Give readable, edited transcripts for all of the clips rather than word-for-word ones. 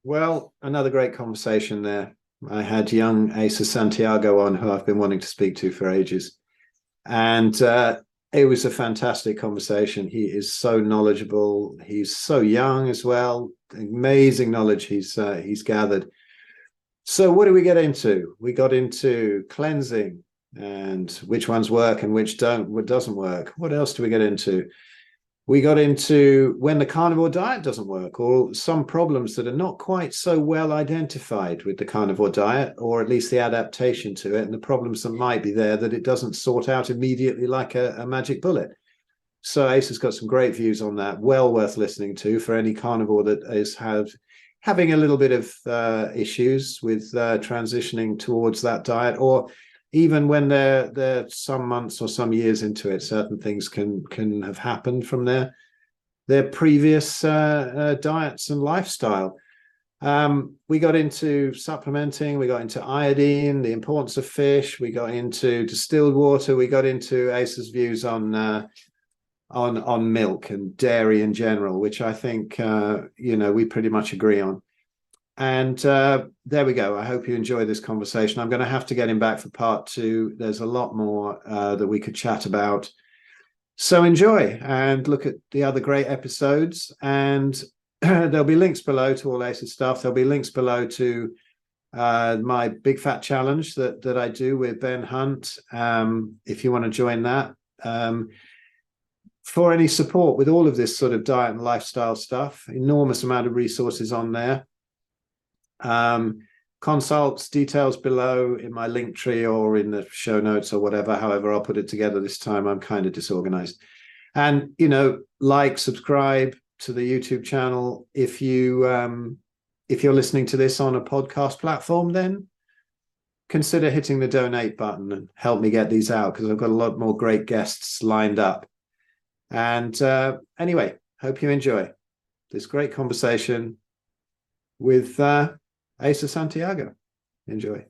Well, another great conversation there. I had young Asa Santiago on, who I've been wanting to speak to for ages. And it was a fantastic conversation. He is so knowledgeable. He's so young as well. Amazing knowledge he's gathered. So what do we get into? We got into cleansing and which ones work and which don't, what doesn't work. What else do we get into? We got into when the carnivore diet doesn't work, or some problems that are not quite so well identified with the carnivore diet, or at least the adaptation to it, and the problems that might be there that it doesn't sort out immediately like a magic bullet. So Ace has got some great views on that, well worth listening to for any carnivore that is having a little bit of issues with transitioning towards that diet, or even when they're some months or some years into it, certain things can have happened from their previous diets and lifestyle. We got into supplementing, we got into iodine, the importance of fish, we got into distilled water, we got into Ace's views on milk and dairy in general, which I think we pretty much agree on. And there we go. I hope you enjoy this conversation. I'm going to have to get him back for part two. There's a lot more that we could chat about. So enjoy and look at the other great episodes. And there'll be links below to all Ace's stuff. There'll be links below to my Big Fat Challenge that I do with Ben Hunt, if you want to join that. For any support with all of this sort of diet and lifestyle stuff, enormous amount of resources on there. Consults, details below in my link tree or in the show notes or whatever. However, I'll put it together this time. I'm kind of disorganized. And, like, subscribe to the YouTube channel. If you're listening to this on a podcast platform, then consider hitting the donate button and help me get these out, because I've got a lot more great guests lined up. And anyway, hope you enjoy this great conversation with Asa Santiago. Enjoy.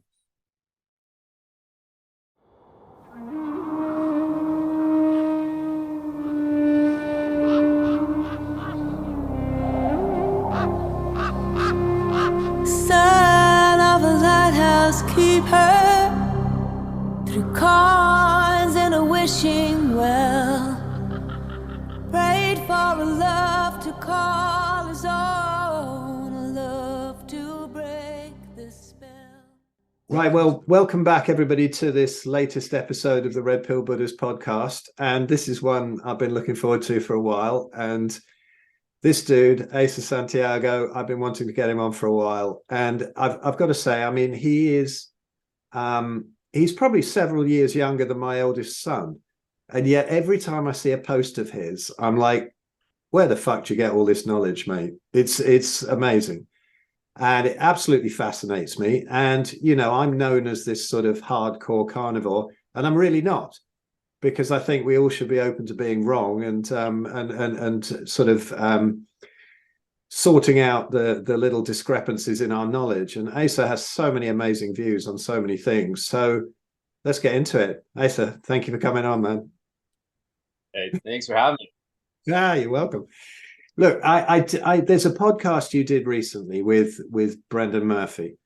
Son of a lighthouse keeper, through cons and a wishing well, prayed for a love to call his own, a love to break the spell. Right, well, welcome back, everybody, to this latest episode of the Red Pill Buddhas podcast. And this is one I've been looking forward to for a while. And this dude, Asa Santiago, I've been wanting to get him on for a while. And I've got to say, I mean, he's probably several years younger than my oldest son. And yet every time I see a post of his, I'm like, where the fuck do you get all this knowledge, mate? It's amazing. And it absolutely fascinates me. And, I'm known as this sort of hardcore carnivore, and I'm really not, because I think we all should be open to being wrong and sort of sorting out the little discrepancies in our knowledge. And Asa has so many amazing views on so many things. So let's get into it. Asa, thank you for coming on, man. Hey, thanks for having me. Yeah, you're welcome. Look, I there's a podcast you did recently with Brendan Murphy,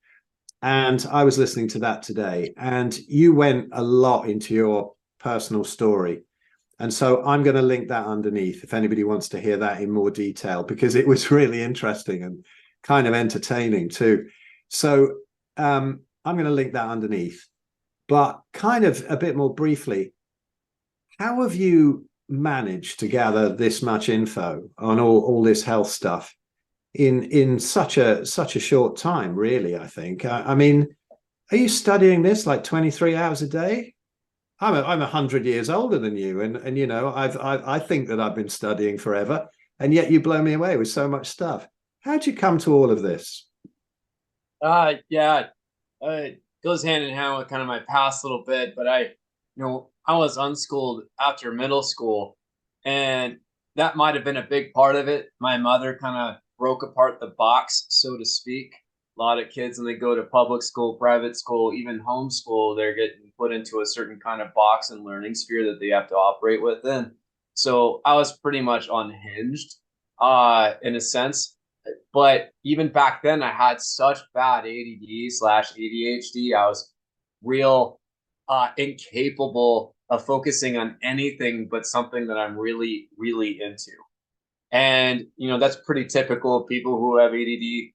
and I was listening to that today, and you went a lot into your personal story. And so I'm going to link that underneath if anybody wants to hear that in more detail, because it was really interesting and kind of entertaining too. So I'm going to link that underneath, but kind of a bit more briefly, how have you managed to gather this much info on all this health stuff in such a short time, really? I think. I mean, are you studying this like 23 hours a day? I'm 100 years older than you, and I think that I've been studying forever, and yet you blow me away with so much stuff. How'd you come to all of this? It goes hand in hand with kind of my past a little bit, but I was unschooled after middle school, and that might have been a big part of it. My mother kind of broke apart the box, so to speak. A lot of kids, when they go to public school, private school, even homeschool, they're getting put into a certain kind of box and learning sphere that they have to operate within. So I was pretty much unhinged, in a sense. But even back then, I had such bad ADD/ADHD. I was real incapable of focusing on anything but something that I'm really, really into. And, that's pretty typical of people who have ADD.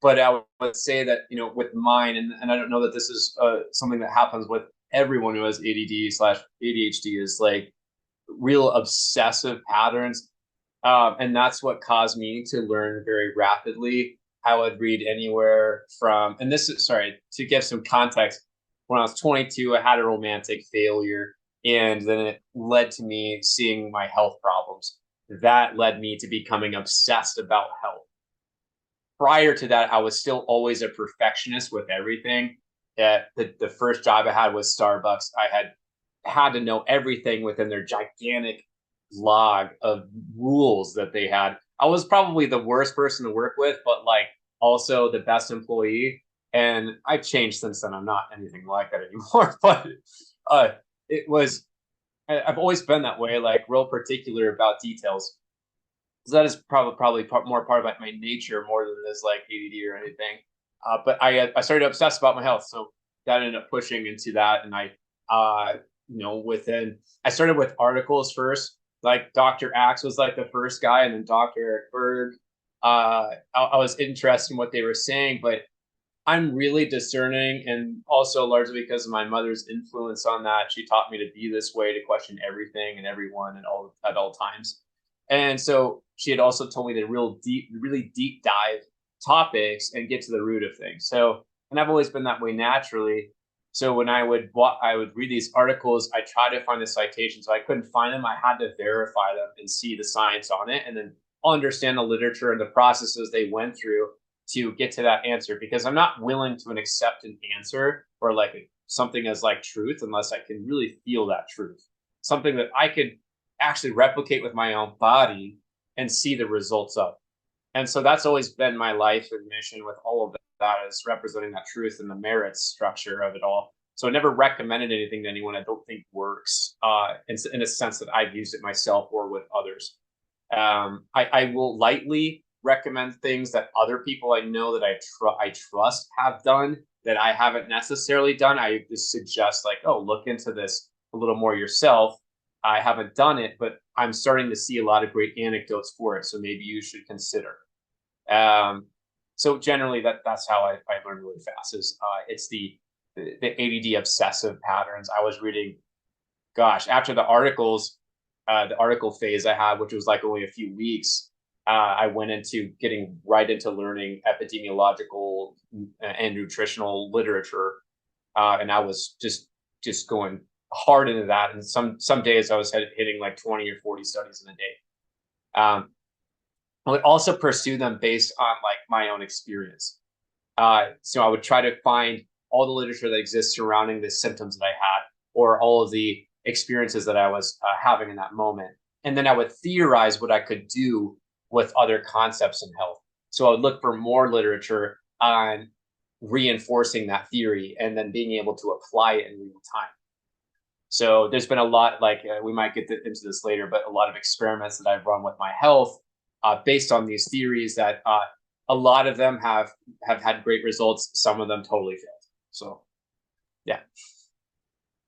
But I would say that, with mine, and I don't know that this is something that happens with everyone who has ADD/ADHD, is like real obsessive patterns. And that's what caused me to learn very rapidly. I would read anywhere from, and this is, sorry, to give some context, when I was 22, I had a romantic failure, and then it led to me seeing my health problems. That led me to becoming obsessed about health. Prior to that, I was still always a perfectionist with everything. The first job I had was Starbucks. I had to know everything within their gigantic log of rules that they had. I was probably the worst person to work with, but like also the best employee. And I've changed since then. I'm not anything like that anymore. But I've always been that way, like real particular about details. So that is probably more part of my nature more than it is like ADD or anything. But I started to obsess about my health, so that ended up pushing into that. And I started with articles first. Like Dr. Axe was like the first guy, and then Dr. Eric Berg. I was interested in what they were saying, but I'm really discerning, and also largely because of my mother's influence on that. She taught me to be this way, to question everything and everyone at all times. And so she had also told me to really deep dive topics and get to the root of things. So, and I've always been that way naturally. So when I would read these articles, I tried to find the citations. So I couldn't find them. I had to verify them and see the science on it, and then understand the literature and the processes they went through to get to that answer, because I'm not willing to accept an answer or like something as like truth unless I can really feel that truth, something that I could actually replicate with my own body and see the results of. And so that's always been my life and mission with all of that, is representing that truth and the merits structure of it all. So I never recommended anything to anyone I don't think works in a sense that I've used it myself or with others. I will lightly recommend things that other people I know that I trust have done that I haven't necessarily done. I just suggest like, oh, look into this a little more yourself. I haven't done it, but I'm starting to see a lot of great anecdotes for it. So maybe you should consider. So generally that's how I learned really fast, is it's the ADD obsessive patterns. I was reading, after the article phase I had, which was like only a few weeks, I went into getting right into learning epidemiological and nutritional literature. And I was just going hard into that. And some days I was hitting like 20 or 40 studies in a day. I would also pursue them based on like my own experience. So I would try to find all the literature that exists surrounding the symptoms that I had, or all of the experiences that I was having in that moment. And then I would theorize what I could do with other concepts in health. So I would look for more literature on reinforcing that theory and then being able to apply it in real time. So there's been a lot, like we might get into this later, but a lot of experiments that I've run with my health based on these theories that a lot of them have had great results. Some of them totally failed. So, yeah.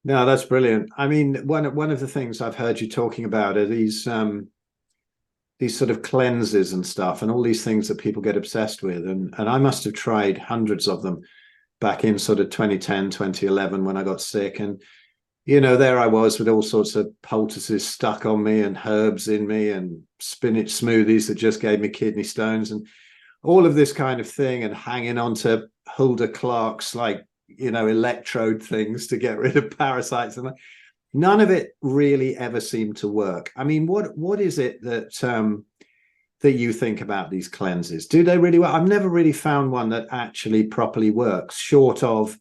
No, that's brilliant. I mean, one of the things I've heard you talking about are these sort of cleanses and stuff, and all these things that people get obsessed with. And I must have tried hundreds of them back in sort of 2010, 2011 when I got sick. And, there I was with all sorts of poultices stuck on me and herbs in me and spinach smoothies that just gave me kidney stones and all of this kind of thing, and hanging on to Hulda Clark's electrode things to get rid of parasites. And none of it really ever seemed to work. I mean, what is it that you think about these cleanses? Do they really work? I've never really found one that actually properly works, short of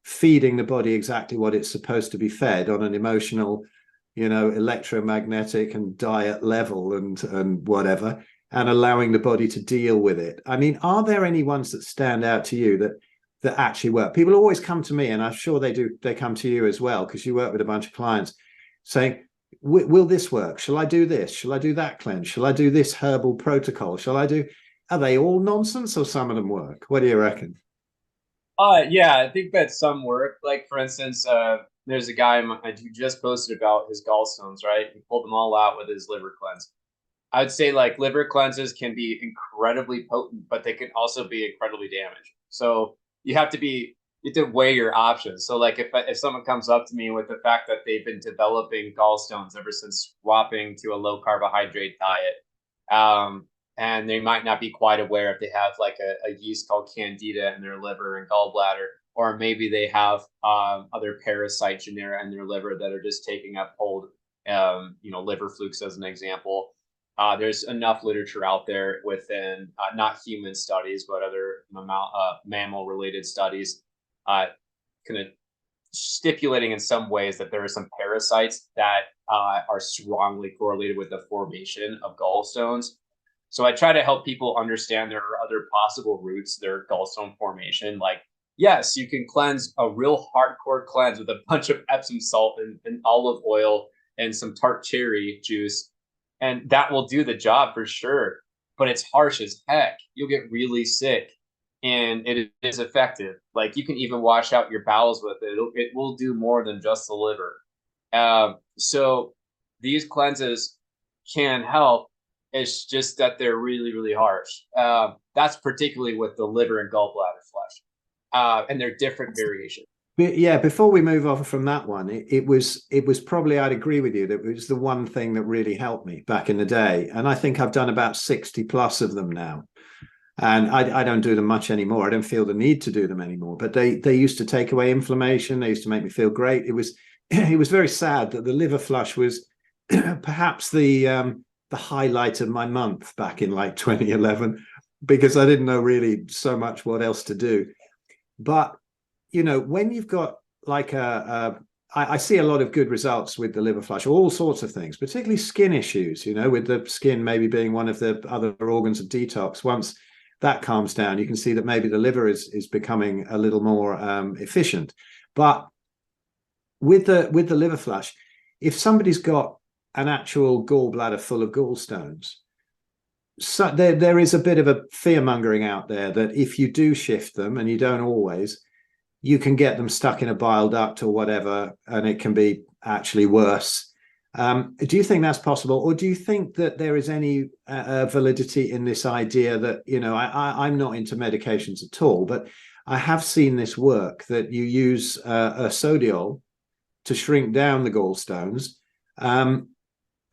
feeding the body exactly what it's supposed to be fed on an emotional, electromagnetic and diet level and whatever, and allowing the body to deal with it. I mean, are there any ones that stand out to you that actually work? People always come to me, and I'm sure they do. They come to you as well, because you work with a bunch of clients, saying, will this work? Shall I do this? Shall I do that cleanse? Shall I do this herbal protocol? Shall I do? are they all nonsense or some of them work? What do you reckon? Yeah, I think that some work. Like for instance, there's a guy who just posted about his gallstones, right? He pulled them all out with his liver cleanse. I'd say like liver cleanses can be incredibly potent, but they can also be incredibly damaging. So you have to weigh your options. So like if someone comes up to me with the fact that they've been developing gallstones ever since swapping to a low carbohydrate diet, and they might not be quite aware if they have like a yeast called candida in their liver and gallbladder, or maybe they have other parasite genera in their liver that are just taking up hold, liver flukes as an example. There's enough literature out there within not human studies, but other mammal related studies, kind of stipulating in some ways that there are some parasites that are strongly correlated with the formation of gallstones. So I try to help people understand there are other possible routes to their gallstone formation. Like, yes, you can cleanse a real hardcore cleanse with a bunch of Epsom salt and olive oil and some tart cherry juice, and that will do the job for sure. But it's harsh as heck. You'll get really sick, and it is effective. Like you can even wash out your bowels with it. It will do more than just the liver. So these cleanses can help. It's just that they're really, really harsh. That's particularly with the liver and gallbladder flesh, and they're different variations. But yeah, before we move on from that one, it was probably, I'd agree with you, that it was the one thing that really helped me back in the day. And I think I've done about 60 plus of them now. And I don't do them much anymore. I don't feel the need to do them anymore. But they used to take away inflammation. They used to make me feel great. It was very sad that the liver flush was perhaps the highlight of my month back in like 2011, because I didn't know really so much what else to do. But when you've got like I see a lot of good results with the liver flush, all sorts of things, particularly skin issues, with the skin maybe being one of the other organs of detox. Once that calms down, you can see that maybe the liver is becoming a little more efficient. But with the liver flush, if somebody's got an actual gallbladder full of gallstones, so there is a bit of a fear mongering out there that if you do shift them, and you don't always, you can get them stuck in a bile duct or whatever, and it can be actually worse. Do you think that's possible, or do you think that there is any validity in this idea that, I'm not into medications at all, but I have seen this work, that you use a sodiol to shrink down the gallstones,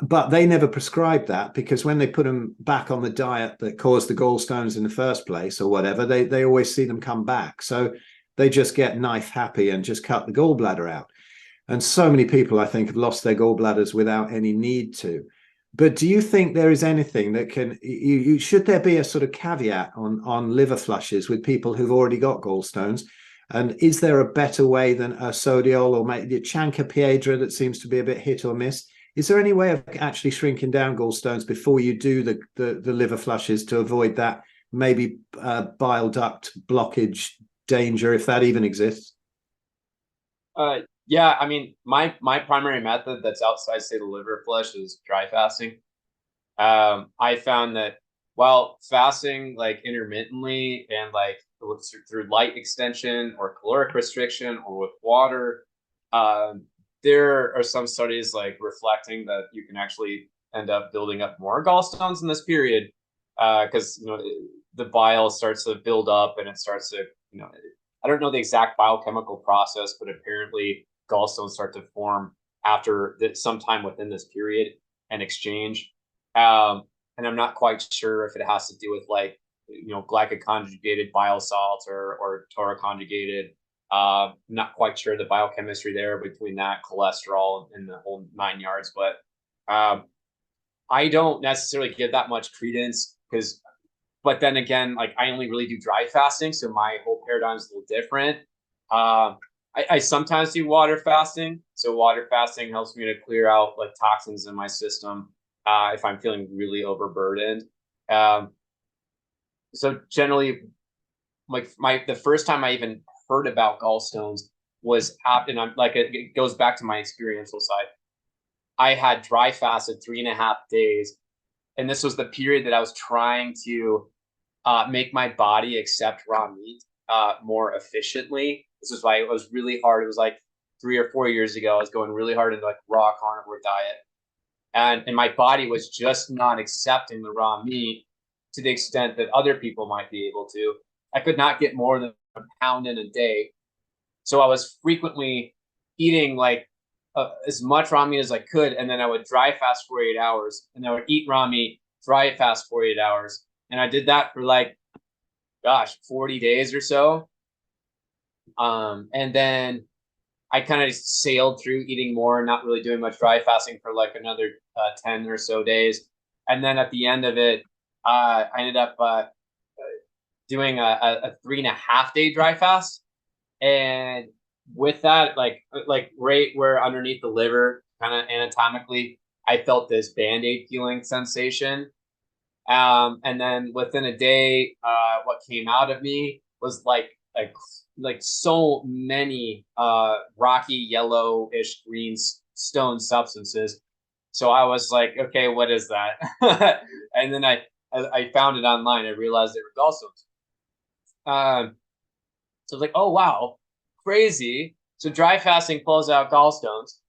but they never prescribed that, because when they put them back on the diet that caused the gallstones in the first place or whatever, they always see them come back. So they just get knife happy and just cut the gallbladder out. And so many people, I think, have lost their gallbladders without any need to. But do you think there is anything that can, should there be a sort of caveat on liver flushes with people who've already got gallstones? And is there a better way than a sodiol or maybe a chancropiedra that seems to be a bit hit or miss? Is there any way of actually shrinking down gallstones before you do the liver flushes to avoid that maybe bile duct blockage danger, if that even exists? Yeah, I mean, my primary method that's outside, say, the liver flush is dry fasting. I found that while fasting like intermittently and like through light extension or caloric restriction or with water, there are some studies like reflecting that you can actually end up building up more gallstones in this period, because the bile starts to build up and it starts to, I don't know the exact biochemical process, but apparently gallstones start to form after sometime within this period and exchange. And I'm not quite sure if it has to do with like, glycoconjugated bile salts or tauroconjugated. Not quite sure the biochemistry there between that, cholesterol, and the whole 9 yards. But I don't necessarily give that much credence but then again, like I only really do dry fasting, so my whole paradigm is a little different. I sometimes do water fasting. So water fasting helps me to clear out like toxins in my system if I'm feeling really overburdened. So generally, like the first time I even heard about gallstones was and I'm like, it goes back to my experiential side. I had dry fasted 3.5 days, and this was the period that I was trying to make my body accept raw meat more efficiently. This is why it was really hard. It was like 3 or 4 years ago. I was going really hard into like raw carnivore diet, and my body was just not accepting the raw meat to the extent that other people might be able to. I could not get more than a pound in a day, so I was frequently eating like as much raw meat as I could, and then I would dry fast for 8 hours, and I would eat raw meat, dry fast for 8 hours, and I did that for like, gosh, 40 days or so. And then I kind of sailed through eating more and not really doing much dry fasting for like another 10 or so days. And then at the end of it, I ended up doing a 3.5 day dry fast. And with that, like right where underneath the liver, kind of anatomically, I felt this Band-Aid feeling sensation. And then within a day, what came out of me was like so many rocky yellowish green stone substances. So I was like, okay, what is that? And then I found it online. I realized they were gallstones. So I was like, oh wow, crazy. So dry fasting pulls out gallstones.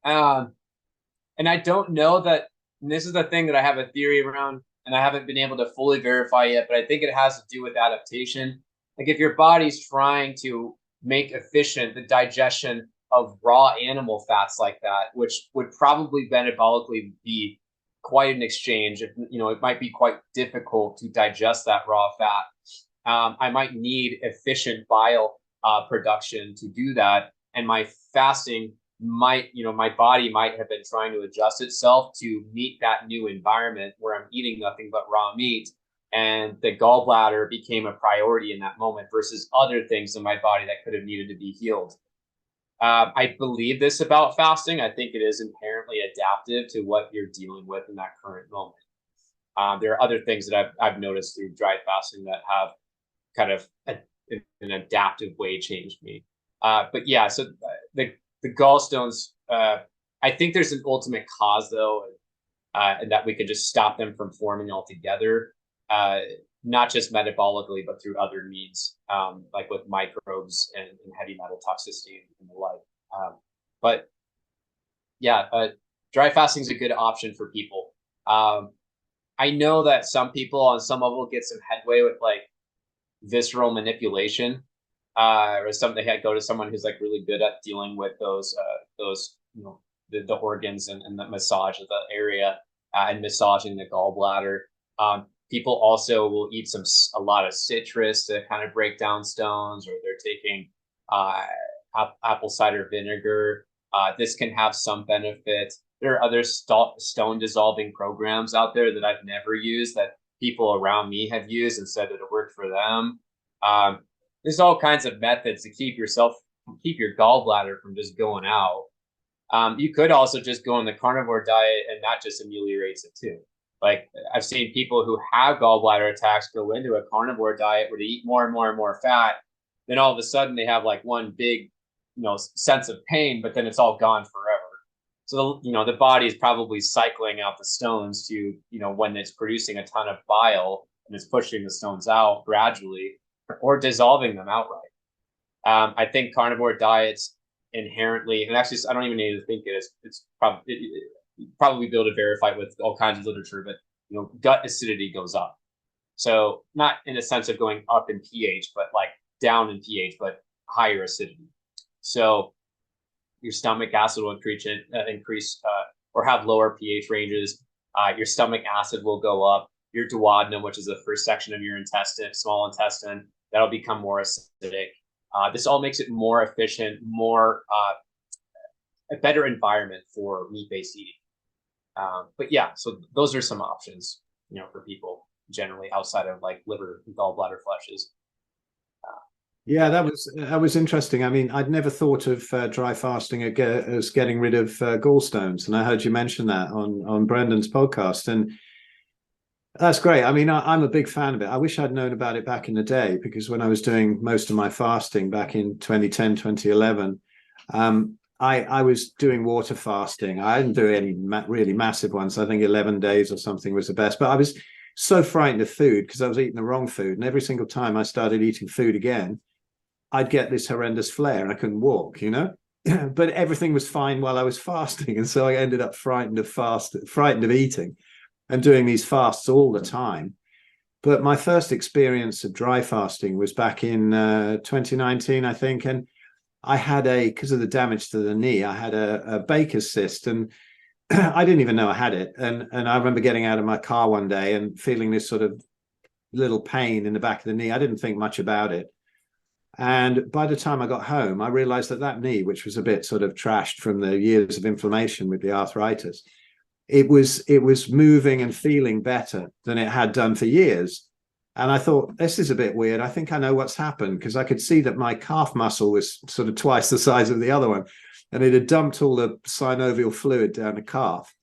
And I don't know that, and this is the thing that I have a theory around, and I haven't been able to fully verify yet, but I think it has to do with adaptation. Like if your body's trying to make efficient the digestion of raw animal fats like that, which would probably metabolically be quite an exchange. If, you know, it might be quite difficult to digest that raw fat. I might need efficient bile production to do that. And my fasting might, you know, my body might have been trying to adjust itself to meet that new environment where I'm eating nothing but raw meat. And the gallbladder became a priority in that moment versus other things in my body that could have needed to be healed. I believe this about fasting. I think it is inherently adaptive to what you're dealing with in that current moment. There are other things that I've noticed through dry fasting that have kind of in an adaptive way changed me. But yeah, so the gallstones, I think there's an ultimate cause though, and that we could just stop them from forming altogether. Not just metabolically, but through other means, like with microbes and heavy metal toxicity and the like. But yeah, dry fasting is a good option for people. I know that some people on some level get some headway with like visceral manipulation, or something. They had go to someone who's like really good at dealing with those you know, the organs and the massage of the area and massaging the gallbladder. People also will eat a lot of citrus to kind of break down stones, or they're taking apple cider vinegar. This can have some benefit. There are other stone dissolving programs out there that I've never used that people around me have used and said that it worked for them. There's all kinds of methods to keep your gallbladder from just going out. You could also just go on the carnivore diet, and that just ameliorates it too. Like I've seen people who have gallbladder attacks go into a carnivore diet where they eat more and more and more fat. Then all of a sudden they have like one big, you know, sense of pain, but then it's all gone forever. So, you know, the body is probably cycling out the stones to, you know, when it's producing a ton of bile and it's pushing the stones out gradually or dissolving them outright. I think carnivore diets inherently, and actually I don't even need to think it is, it's probably be able to verify it with all kinds of literature, but you know, gut acidity goes up. So not in a sense of going up in pH, but like down in pH, but higher acidity. So your stomach acid will increase or have lower pH ranges. Your stomach acid will go up. Your duodenum, which is the first section of your intestine, small intestine, that'll become more acidic. This all makes it more efficient, a better environment for meat-based eating. But yeah, so those are some options, you know, for people generally outside of like liver and gallbladder flushes. Yeah, that was interesting. I mean, I'd never thought of dry fasting as getting rid of gallstones, and I heard you mention that on Brendan's podcast, and that's great. I mean, I'm a big fan of it. I wish I'd known about it back in the day, because when I was doing most of my fasting back in 2010, 2011, I was doing water fasting. I didn't do any really massive ones. I think 11 days or something was the best. But I was so frightened of food because I was eating the wrong food. And every single time I started eating food again, I'd get this horrendous flare and I couldn't walk, but everything was fine while I was fasting. And so I ended up frightened of eating and doing these fasts all the time. But my first experience of dry fasting was back in 2019, I think. And I had because of the damage to the knee, I had a Baker's cyst, and I didn't even know I had it. And I remember getting out of my car one day and feeling this sort of little pain in the back of the knee. I didn't think much about it. And by the time I got home, I realized that knee, which was a bit sort of trashed from the years of inflammation with the arthritis, it was moving and feeling better than it had done for years. And I thought, this is a bit weird. I think I know what's happened, because I could see that my calf muscle was sort of twice the size of the other one, and it had dumped all the synovial fluid down the calf.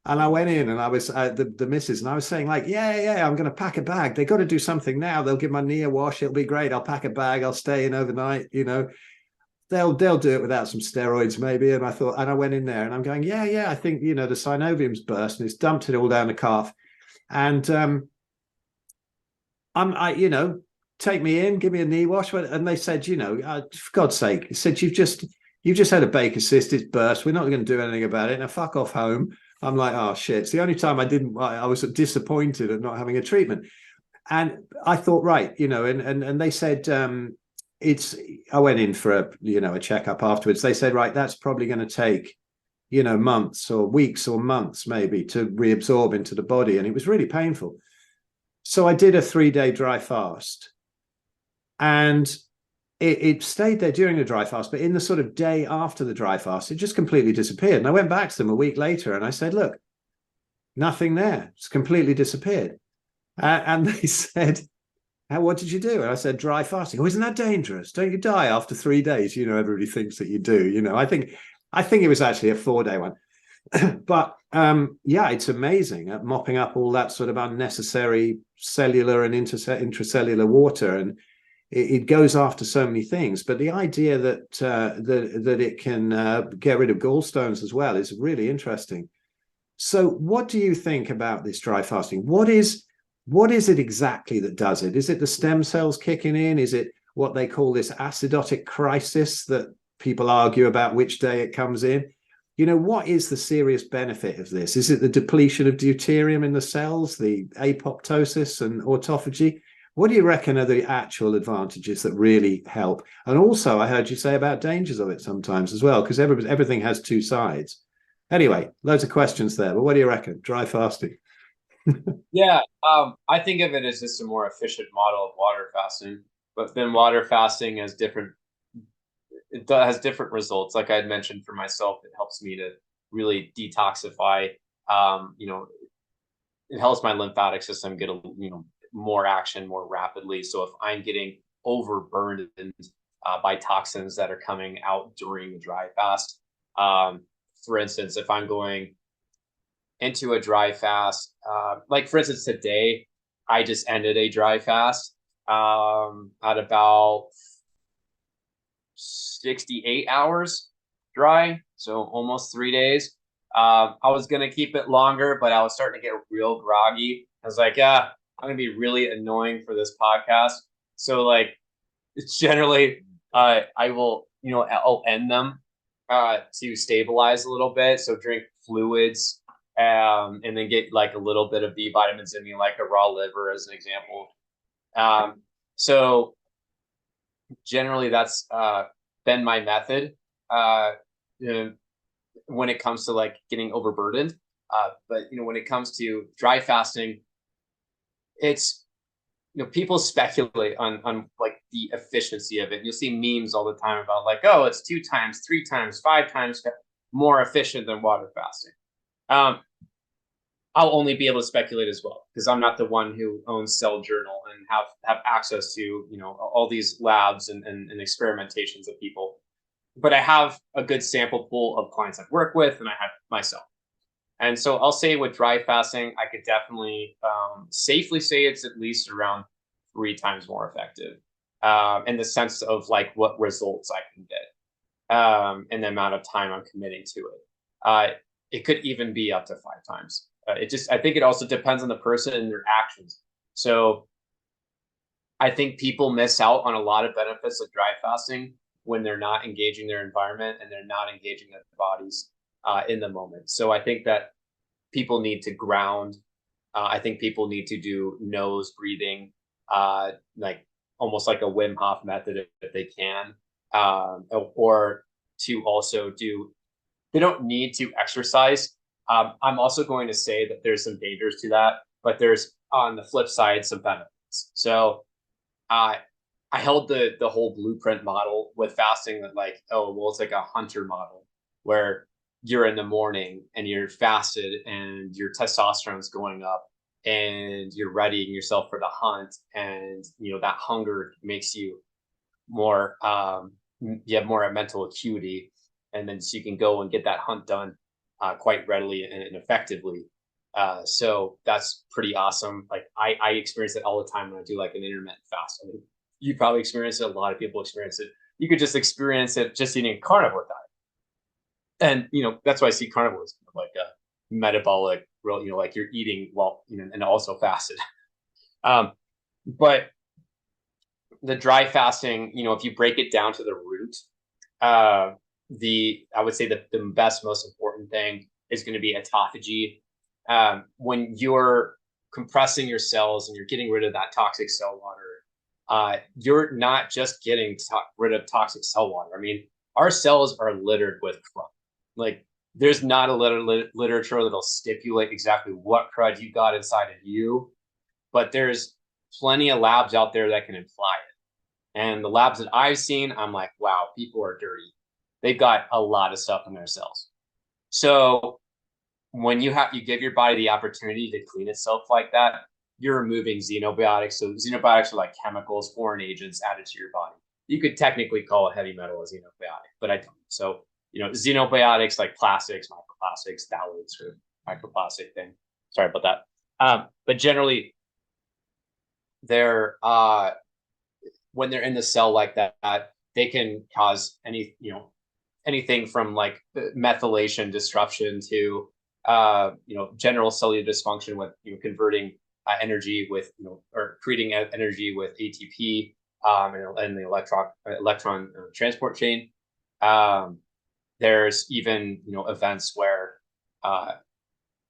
And I went in and I was the missus, and I was saying, like, yeah, I'm going to pack a bag. They got to do something now. They'll give my knee a wash. It'll be great. I'll pack a bag. I'll stay in overnight. They'll do it without some steroids maybe. And I went in there and I'm going, yeah, I think, the synovium's burst and it's dumped it all down the calf. And take me in, give me a knee wash. And they said, for God's sake, it said, you've just had a Baker's cyst, it's burst. We're not going to do anything about it. Now fuck off home. I'm like, oh shit. It's the only time I was disappointed at not having a treatment. And I thought, right, and they said, I went in for a checkup afterwards. They said, right, that's probably going to take, months or weeks or months maybe to reabsorb into the body. And it was really painful. So I did a 3-day dry fast, and it stayed there during the dry fast, but in the sort of day after the dry fast, it just completely disappeared. And I went back to them a week later and I said, look, nothing there. It's completely disappeared. And they said, what did you do? And I said, dry fasting. Oh, isn't that dangerous? Don't you die after 3 days? Everybody thinks that you do. I think it was actually a 4-day one. But it's amazing at mopping up all that sort of unnecessary cellular and intracellular water. And it goes after so many things. But the idea that it can get rid of gallstones as well is really interesting. So what do you think about this dry fasting? What is it exactly that does it? Is it the stem cells kicking in? Is it what they call this acidotic crisis that people argue about which day it comes in? What is the serious benefit of this? Is it the depletion of deuterium in the cells, the apoptosis and autophagy? What do you reckon are the actual advantages that really help? And also, I heard you say about dangers of it sometimes as well, because everything has two sides. Anyway, loads of questions there, but what do you reckon? Dry fasting. Yeah, I think of it as just a more efficient model of water fasting, but then water fasting has different results. Like I had mentioned for myself, it helps me to really detoxify. It helps my lymphatic system get more action more rapidly. So if I'm getting overburdened by toxins that are coming out during the dry fast, for instance, if I'm going into a dry fast, like for instance, today, I just ended a dry fast at about 68 hours dry. So almost 3 days. I was going to keep it longer, but I was starting to get real groggy. I was like, I'm going to be really annoying for this podcast. So like, it's generally, I will, I'll end them to stabilize a little bit. So drink fluids, and then get like a little bit of B vitamins in me, like a raw liver as an example. So generally that's been my method when it comes to like getting overburdened. But when it comes to dry fasting, it's people speculate on like the efficiency of it. You'll see memes all the time about like, oh, it's 2 times, 3 times, 5 times more efficient than water fasting. I'll only be able to speculate as well, because I'm not the one who owns Cell Journal and have access to all these labs and experimentations of people. But I have a good sample pool of clients I've worked with, and I have myself. And so I'll say with dry fasting, I could definitely safely say it's at least around 3 times more effective in the sense of like what results I can get and the amount of time I'm committing to it. It could even be up to 5 times I think it also depends on the person and their actions. So I think people miss out on a lot of benefits of dry fasting when they're not engaging their environment and they're not engaging their bodies in the moment. So I think that people need to ground. I think people need to do nose breathing, like almost like a Wim Hof method if they can, or to also do. They don't need to exercise. I'm also going to say that there's some dangers to that, but there's on the flip side some benefits. So I held the whole blueprint model with fasting that like, oh, well, it's like a hunter model where you're in the morning and you're fasted and your testosterone's going up and you're readying yourself for the hunt. And, that hunger makes you more, you have more mental acuity. And then so you can go and get that hunt done quite readily and effectively. So that's pretty awesome. Like I experience it all the time when I do like an intermittent fast. I mean, you probably experience it. A lot of people experience it. You could just experience it just eating a carnivore diet. And, that's why I see carnivore as like a metabolic, real, like you're eating while, and also fasted. But the dry fasting, if you break it down to the root, I would say the best, most important thing is going to be autophagy. When you're compressing your cells and you're getting rid of that toxic cell water, you're not just getting rid of toxic cell water. I mean, our cells are littered with crud. Like, there's not a literature that'll stipulate exactly what crud you got inside of you, but there's plenty of labs out there that can imply it. And the labs that I've seen, I'm like, wow, people are dirty. They've got a lot of stuff in their cells. So when you give your body the opportunity to clean itself like that, you're removing xenobiotics. So xenobiotics are like chemicals, foreign agents added to your body. You could technically call a heavy metal a xenobiotic, but I don't. So, xenobiotics like plastics, microplastics, phthalates, or microplastic thing. Sorry about that. But generally, they're when they're in the cell like that, they can cause anything from like methylation disruption to general cellular dysfunction with converting energy with or creating energy with ATP and the electron transport chain. There's even events where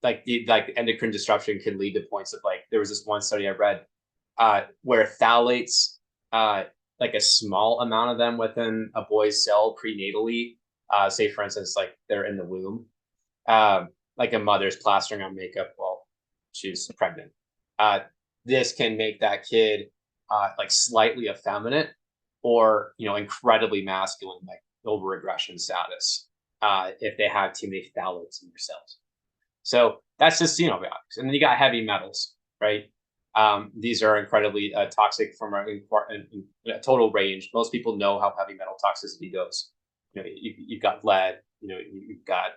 like endocrine disruption can lead to points of like there was this one study I read where phthalates like a small amount of them within a boy's cell prenatally, say for instance like they're in the womb, like a mother's plastering on makeup while she's pregnant. This can make that kid like slightly effeminate or incredibly masculine, like overaggression status, if they have too many phthalates in their cells. So that's just xenobiotics. And then you got heavy metals, right? These are incredibly toxic from a total range. Most people know how heavy metal toxicity goes. You've got lead, you've got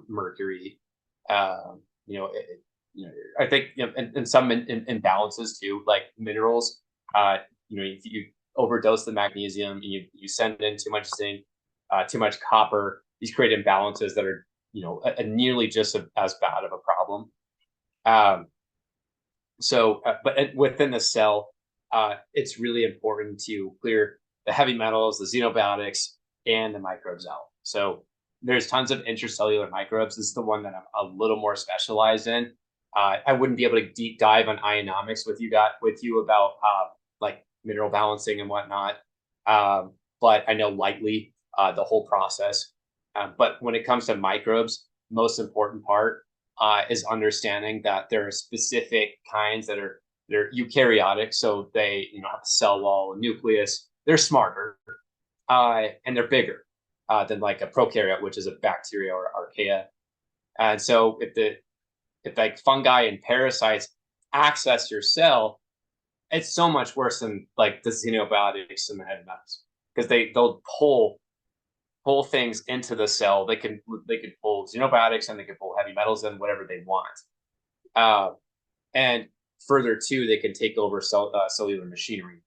mercury, I think and some imbalances too, like minerals. If you overdose the magnesium, you send in too much zinc, too much copper. These create imbalances that are nearly just as bad of a problem. But within the cell, it's really important to clear the heavy metals, the xenobiotics, and the microbes out. So there's tons of intracellular microbes. This is the one that I'm a little more specialized in. I wouldn't be able to deep dive on ionomics with you about like mineral balancing and whatnot. But I know lightly the whole process. But when it comes to microbes, most important part is understanding that there are specific kinds that they're eukaryotic, so they have a cell wall, a nucleus. They're smarter and they're bigger than like a prokaryote, which is a bacteria or archaea. And so if like fungi and parasites access your cell, it's so much worse than like the xenobiotics and the heavy metals, because they'll pull things into the cell. They could pull xenobiotics and they can pull heavy metals and whatever they want. And further too, they can take over cellular machinery.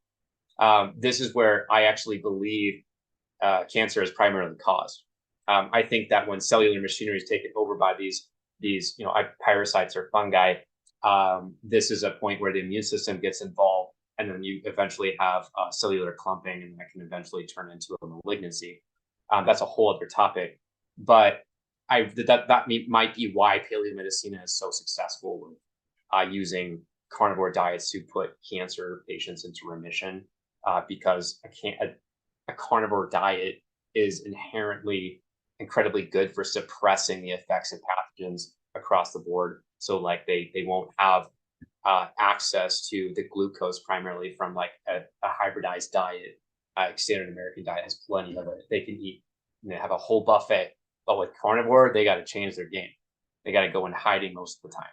This is where I actually believe cancer is primarily caused. I think that when cellular machinery is taken over by these these, parasites or fungi, this is a point where the immune system gets involved, and then you eventually have cellular clumping, and that can eventually turn into a malignancy. That's a whole other topic, but that might be why paleomedicine is so successful with using carnivore diets to put cancer patients into remission, because a carnivore diet is inherently incredibly good for suppressing the effects of pathogens across the board. So like they won't have access to the glucose primarily from like a hybridized diet. Standard American diet has plenty of it. They can eat, have a whole buffet. But with carnivore, they got to change their game. They got to go in hiding most of the time.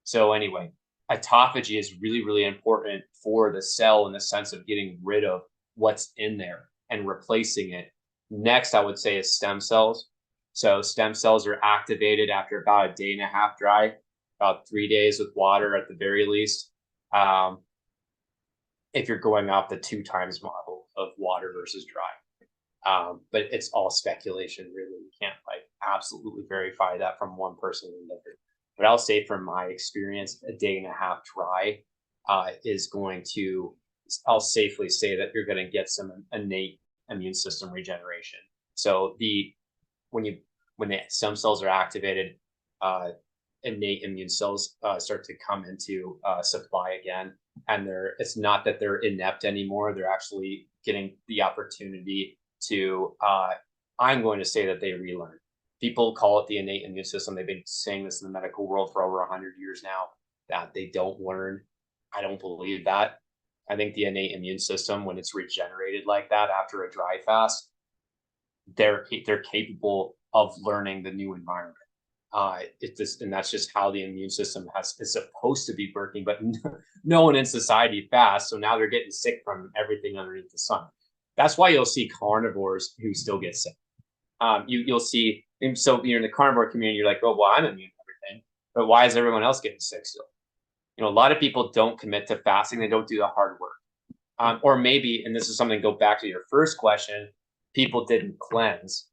So anyway, autophagy is really, really important for the cell in the sense of getting rid of what's in there and replacing it. Next, I would say is stem cells. So stem cells are activated after about a day and a half dry, about 3 days with water at the very least. If you're going off the 2 times model of water versus dry. But it's all speculation, really. You can't absolutely verify that from one person to another. But I'll say from my experience, a day and a half dry is going to, I'll safely say that you're going to get some innate immune system regeneration. So when the stem cells are activated, innate immune cells start to come into supply again. And it's not that they're inept anymore. They're actually getting the opportunity to, I'm going to say that they relearn. People call it the innate immune system. They've been saying this in the medical world for over 100 years now, that they don't learn. I don't believe that. I think the innate immune system, when it's regenerated like that after a dry fast, they're capable of learning the new environment. And that's just how the immune system is supposed to be working, but no one in society fasts. So now they're getting sick from everything underneath the sun. That's why you'll see carnivores who still get sick. You'll see, so you're in the carnivore community, you're like, oh, well, I'm immune to everything, but why is everyone else getting sick still? A lot of people don't commit to fasting. They don't do the hard work. Or maybe, and this is something, go back to your first question, people didn't cleanse.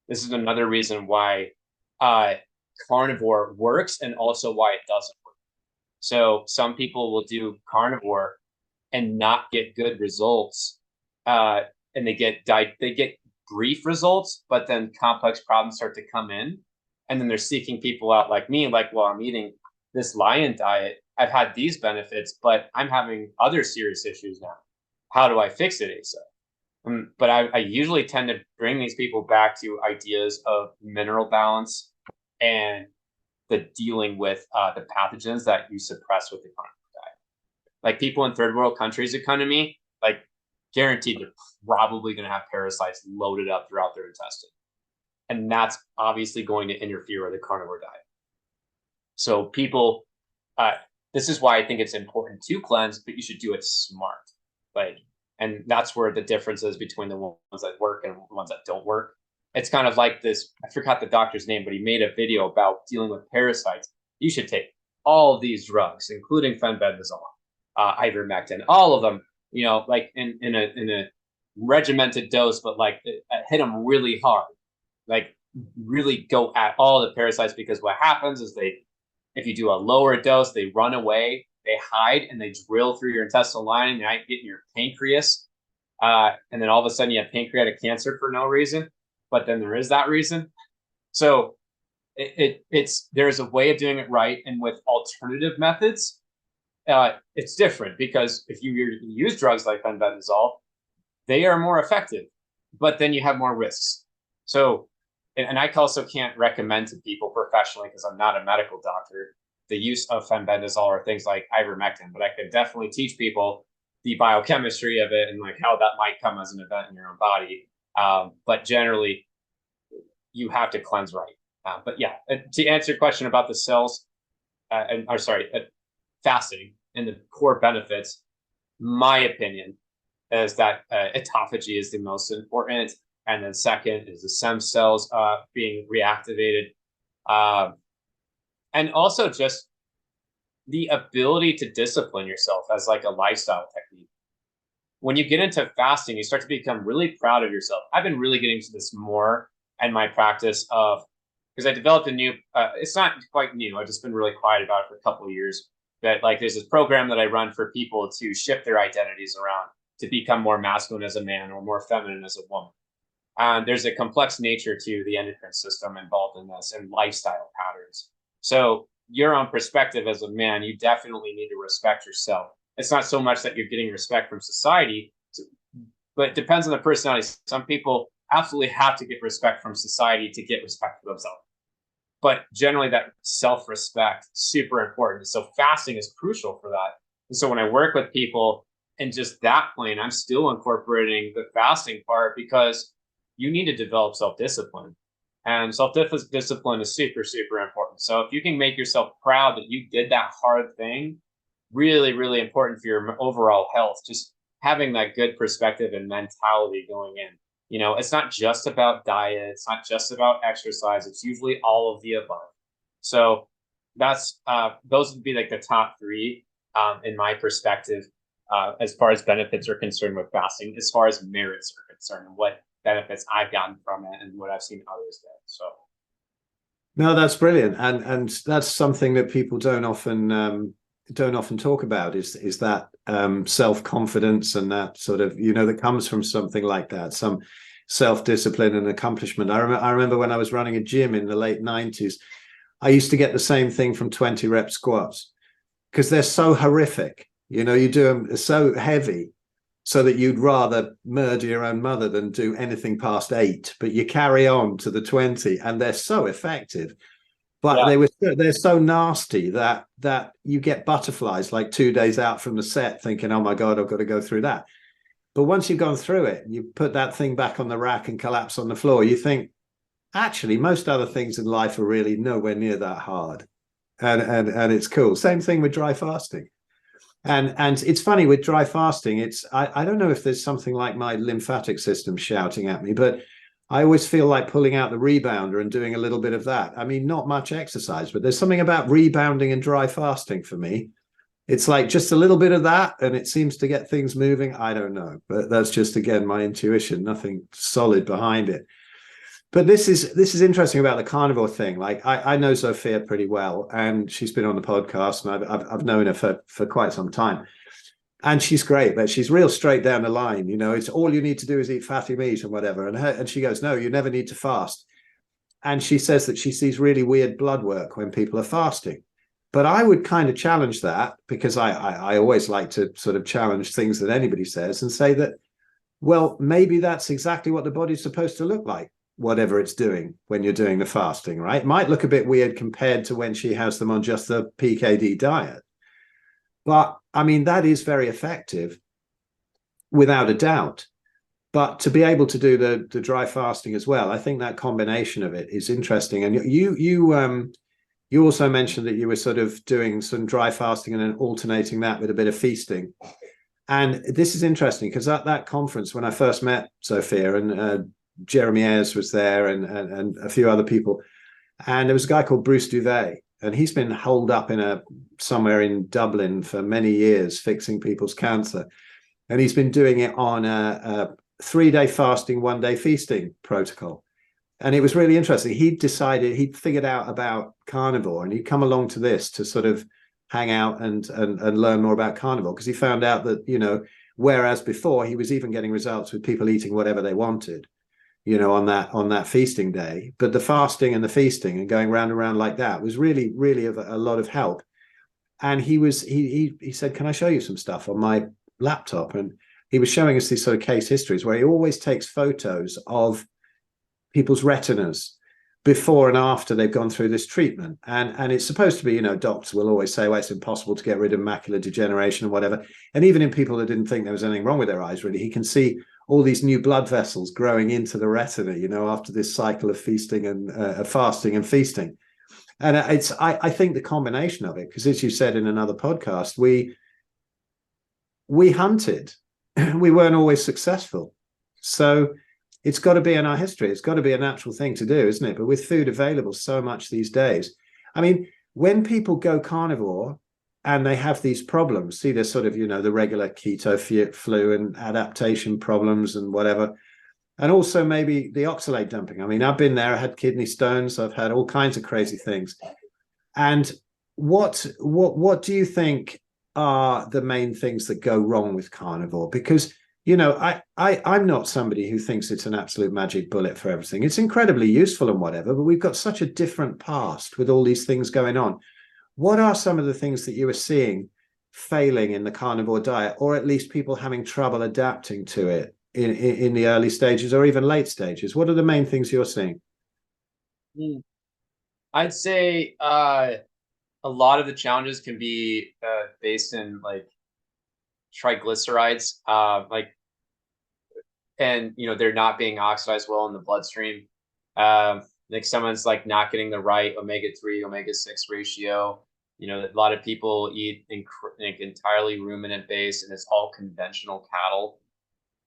This is another reason why carnivore works, and also why it doesn't work. So some people will do carnivore and not get good results, and they get brief results, but then complex problems start to come in, and then they're seeking people out like me, like, well, I'm eating this lion diet, I've had these benefits, but I'm having other serious issues now. How do I fix it, Asa? But I usually tend to bring these people back to ideas of mineral balance and the dealing with the pathogens that you suppress with the carnivore diet. Like people in third world countries that come to me, like guaranteed they're probably going to have parasites loaded up throughout their intestine. And that's obviously going to interfere with the carnivore diet. So people, this is why I think it's important to cleanse, but you should do it smart. And that's where the difference is between the ones that work and the ones that don't work. It's kind of like this, I forgot the doctor's name, but he made a video about dealing with parasites. You should take all of these drugs, including fenbendazole, ivermectin, all of them, like in a regimented dose, but hit them really hard, like really go at all the parasites, because what happens is if you do a lower dose, they run away, they hide, and they drill through your intestinal lining, they might get in your pancreas, and then all of a sudden you have pancreatic cancer for no reason, but then there is that reason. So there's a way of doing it right, and with alternative methods, it's different, because if you use drugs like fenbendazole, they are more effective, but then you have more risks. So, and I also can't recommend to people professionally, because I'm not a medical doctor, the use of fenbendazole or things like ivermectin, but I could definitely teach people the biochemistry of it and how that might come as an event in your own body. But generally, you have to cleanse right. But yeah, to answer your question about the cells, fasting and the core benefits, my opinion is that autophagy is the most important, and then second is the stem cells being reactivated, and also just the ability to discipline yourself as a lifestyle technique. When you get into fasting, you start to become really proud of yourself. I've been really getting to this more in my practice of because I developed a new, it's not quite new, I've just been really quiet about it for a couple of years, that like there's this program that I run for people to shift their identities around to become more masculine as a man or more feminine as a woman. And there's a complex nature to the endocrine system involved in this and lifestyle patterns. So your own perspective as a man, you definitely need to respect yourself. It's not so much that you're getting respect from society, but it depends on the personality. Some people absolutely have to get respect from society to get respect for themselves. But generally that self-respect, super important. So fasting is crucial for that. And so when I work with people in just that plane, I'm still incorporating the fasting part because you need to develop self-discipline. And self-discipline is super, super important. So if you can make yourself proud that you did that hard thing, really, really important for your overall health, just having that good perspective and mentality going in. You know, it's not just about diet. It's not just about exercise. It's usually all of the above. So that's those would be like the top three in my perspective as far as benefits are concerned with fasting, as far as merits are concerned, and what benefits I've gotten from it and what I've seen others get. So no, that's brilliant, and that's something that people don't often talk about is that self-confidence and that sort of, you know, that comes from something like that, some self-discipline and accomplishment. I remember when I was running a gym in the late 90s, I used to get the same thing from 20 rep squats because they're so horrific. You know, you do them so heavy so that you'd rather murder your own mother than do anything past 8, but you carry on to the 20 and they're so effective. But they're so nasty that you get butterflies like 2 days out from the set thinking, oh my God, I've got to go through that. But once you've gone through it, you put that thing back on the rack and collapse on the floor, you think, actually, most other things in life are really nowhere near that hard. And it's cool. Same thing with dry fasting. And it's funny with dry fasting, I don't know if there's something like my lymphatic system shouting at me, but I always feel like pulling out the rebounder and doing a little bit of that. I mean, not much exercise, but there's something about rebounding and dry fasting for me. It's like just a little bit of that, and it seems to get things moving. I don't know, but that's just, again, my intuition, nothing solid behind it. But this is interesting about the carnivore thing. Like I know Sophia pretty well, and she's been on the podcast, and I've known her for quite some time. And she's great, but she's real straight down the line. You know, it's all you need to do is eat fatty meat and whatever. And she goes, no, you never need to fast. And she says that she sees really weird blood work when people are fasting. But I would kind of challenge that, because I always like to sort of challenge things that anybody says and say that, well, maybe that's exactly what the body's supposed to look like, whatever it's doing when you're doing the fasting, right? It might look a bit weird compared to when she has them on just the PKD diet. But I mean, that is very effective without a doubt. But to be able to do the dry fasting as well, I think that combination of it is interesting. And you also mentioned that you were sort of doing some dry fasting and then alternating that with a bit of feasting. And this is interesting because at that conference, when I first met Sophia, and Jeremy Ayres was there and a few other people, and there was a guy called Bruce Duvet, and he's been holed up somewhere in Dublin for many years fixing people's cancer, and he's been doing it on a 3-day fasting, 1-day feasting protocol. And it was really interesting. He'd figured out about carnivore, and he'd come along to this to sort of hang out and learn more about carnivore, because he found out that, you know, whereas before he was even getting results with people eating whatever they wanted, you know, on that feasting day, but the fasting and the feasting and going round and round like that was really, really of a lot of help. And he said, can I show you some stuff on my laptop? And he was showing us these sort of case histories where he always takes photos of people's retinas before and after they've gone through this treatment. And it's supposed to be, you know, doctors will always say, well, it's impossible to get rid of macular degeneration and whatever. And even in people that didn't think there was anything wrong with their eyes, really, he can see all these new blood vessels growing into the retina, you know, after this cycle of feasting and fasting and feasting. And I think the combination of it, because as you said in another podcast, we hunted, we weren't always successful. So it's got to be in our history. It's got to be a natural thing to do, isn't it? But with food available so much these days, I mean, when people go carnivore and they have these problems, see, there's sort of, you know, the regular keto flu and adaptation problems and whatever. And also maybe the oxalate dumping. I mean, I've been there, I had kidney stones, I've had all kinds of crazy things. And what do you think are the main things that go wrong with carnivore? Because I'm not somebody who thinks it's an absolute magic bullet for everything. It's incredibly useful and whatever, but we've got such a different past with all these things going on. What are some of the things that you are seeing failing in the carnivore diet, or at least people having trouble adapting to it in the early stages or even late stages? What are the main things you're seeing? I'd say a lot of the challenges can be based in like triglycerides, and they're not being oxidized well in the bloodstream. Like someone's like not getting the right omega-3, omega-6 ratio. A lot of people eat entirely ruminant based, and it's all conventional cattle.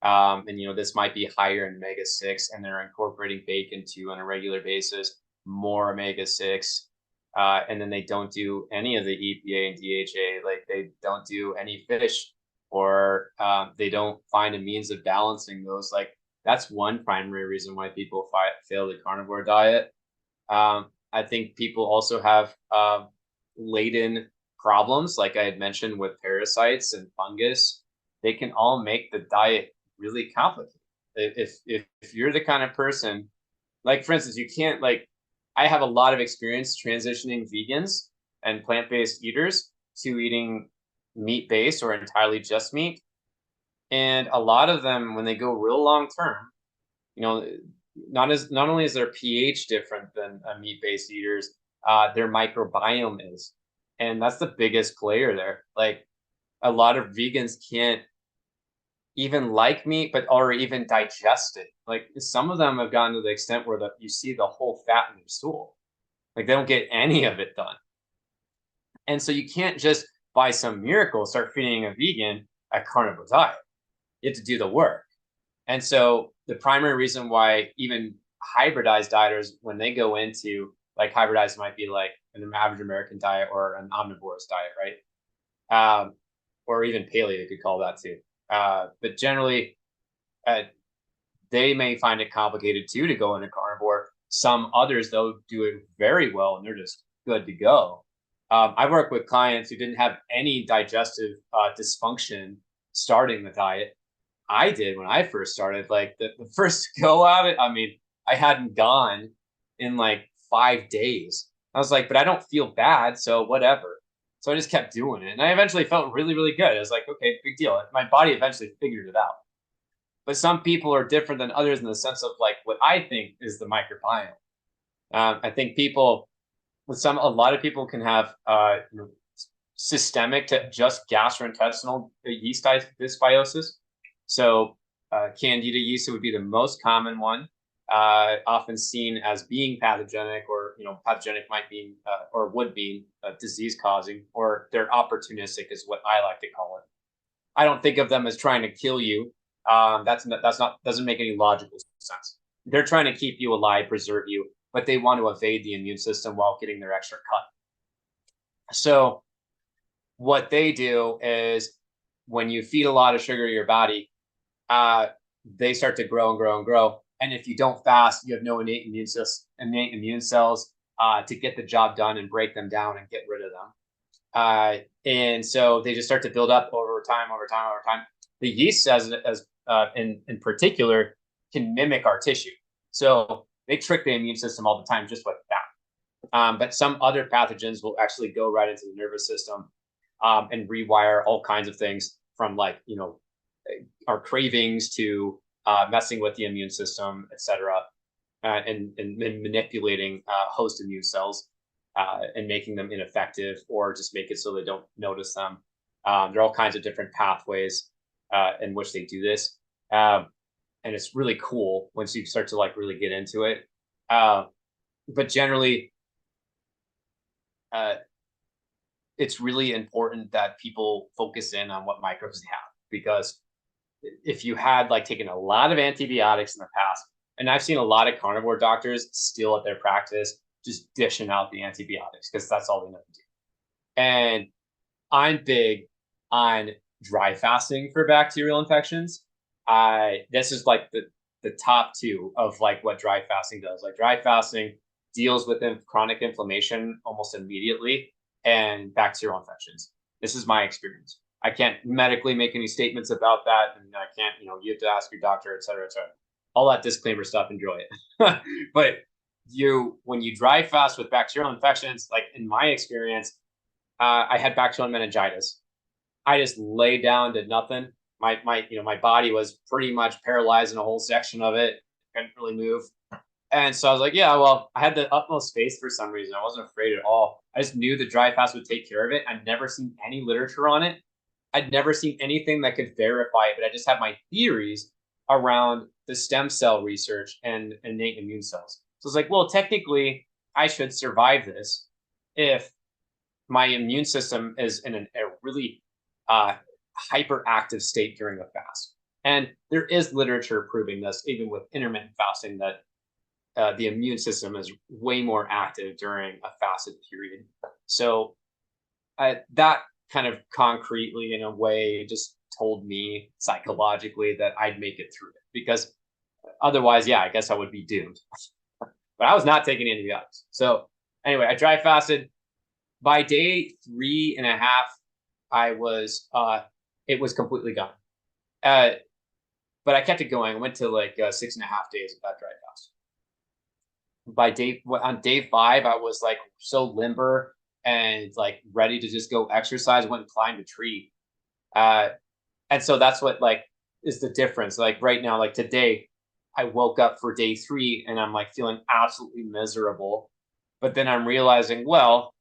And this might be higher in omega-6, and they're incorporating bacon too on a regular basis, more omega-6. And then they don't do any of the EPA and DHA, like they don't do any fish, or they don't find a means of balancing those. Like that's one primary reason why people fail the carnivore diet. I think people also have latent problems, like I had mentioned, with parasites and fungus. They can all make the diet really complicated. If you're the kind of person, like for instance, you can't like, I have a lot of experience transitioning vegans and plant-based eaters to eating meat-based or entirely just meat. And a lot of them, when they go real long term, not only is their pH different than meat-based eaters, their microbiome is. And that's the biggest player there. Like a lot of vegans can't even like meat, or even digest it. Like some of them have gotten to the extent where you see the whole fat in their stool. Like they don't get any of it done. And so you can't just by some miracle start feeding a vegan a carnivore diet. You have to do the work. And so the primary reason why even hybridized dieters, when they go into like hybridized, might be like an average American diet or an omnivorous diet, right? Or even paleo, you could call that too. But generally, they may find it complicated too to go into carnivore. Some others, though, do it very well and they're just good to go. I work with clients who didn't have any digestive dysfunction starting the diet. I did when I first started. Like the first go at it, I mean, I hadn't gone in like 5 days. I was like, but I don't feel bad, so whatever. So I just kept doing it. And I eventually felt really, really good. I was like, okay, big deal. My body eventually figured it out. But some people are different than others in the sense of like what I think is the microbiome. I think a lot of people can have systemic to just gastrointestinal yeast dysbiosis. So candida yeast would be the most common one. Often seen as being pathogenic, or pathogenic might be or would be disease causing, or they're opportunistic is what I like to call it. I don't think of them as trying to kill you. Doesn't make any logical sense. They're trying to keep you alive, preserve you, but they want to evade the immune system while getting their extra cut. So what they do is when you feed a lot of sugar to your body, they start to grow and grow and grow. And if you don't fast, you have no innate immune cells to get the job done and break them down and get rid of them. And so they just start to build up over time. The yeast, in particular, can mimic our tissue. So they trick the immune system all the time just like that. But some other pathogens will actually go right into the nervous system and rewire all kinds of things, from like, our cravings to messing with the immune system, etc., and manipulating host immune cells and making them ineffective, or just make it so they don't notice them. There are all kinds of different pathways in which they do this. And it's really cool once you start to like really get into it. But generally, it's really important that people focus in on what microbes they have, because if you had like taken a lot of antibiotics in the past, and I've seen a lot of carnivore doctors still at their practice just dishing out the antibiotics because that's all they know to do. And I'm big on dry fasting for bacterial infections. This is like the top two of like what dry fasting does. Like dry fasting deals with chronic inflammation almost immediately and bacterial infections. This is my experience. I can't medically make any statements about that, and I can't, you have to ask your doctor, et cetera, et cetera. All that disclaimer stuff, enjoy it. But when you dry fast with bacterial infections, like in my experience, I had bacterial meningitis. I just lay down, did nothing. My body was pretty much paralyzed in a whole section of it. Couldn't really move. And so I was like, yeah, well, I had the utmost faith for some reason. I wasn't afraid at all. I just knew the dry fast would take care of it. I'd never seen any literature on it. I'd never seen anything that could verify it, but I just had my theories around the stem cell research and innate immune cells. So it's like, well, technically, I should survive this if my immune system is in a really hyperactive state during the fast. And there is literature proving this, even with intermittent fasting, that the immune system is way more active during a fasted period. So that kind of concretely, in a way, just told me psychologically that I'd make it through it, because otherwise, yeah, I guess I would be doomed. But I was not taking antibiotics. So anyway, I dry fasted. By day 3.5, it was completely gone. But I kept it going. I went to like 6.5 days of that dry fast. On day 5, I was like so limber and like ready to just go exercise. Went and climbed a tree. And so that's what like is the difference. Like right now, like today, I woke up for day 3 and I'm like feeling absolutely miserable. But then I'm realizing, well,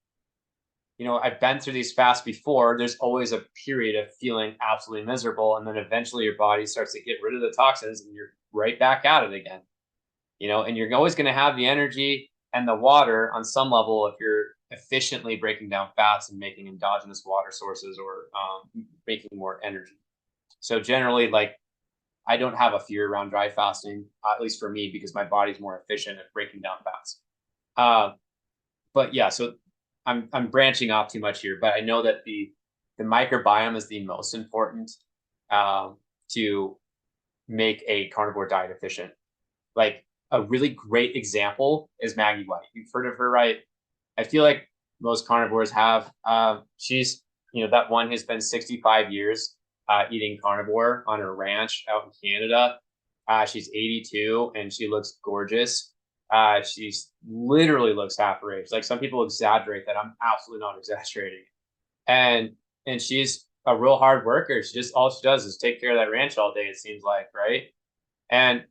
I've been through these fasts before. There's always a period of feeling absolutely miserable. And then eventually your body starts to get rid of the toxins and you're right back at it again. And you're always going to have the energy and the water on some level if you're efficiently breaking down fats and making endogenous water sources or making more energy. So generally, like, I don't have a fear around dry fasting, at least for me, because my body's more efficient at breaking down fats. But yeah, so I'm branching off too much here, but I know that the microbiome is the most important to make a carnivore diet efficient. Like a really great example is Maggie White. You've heard of her, right? I feel like most carnivores have. She's, that one who's been 65 years eating carnivore on her ranch out in Canada. She's 82 and she looks gorgeous. She's literally looks half her age. Like some people exaggerate that. I'm absolutely not exaggerating. And she's a real hard worker. All she does is take care of that ranch all day, it seems like, right? And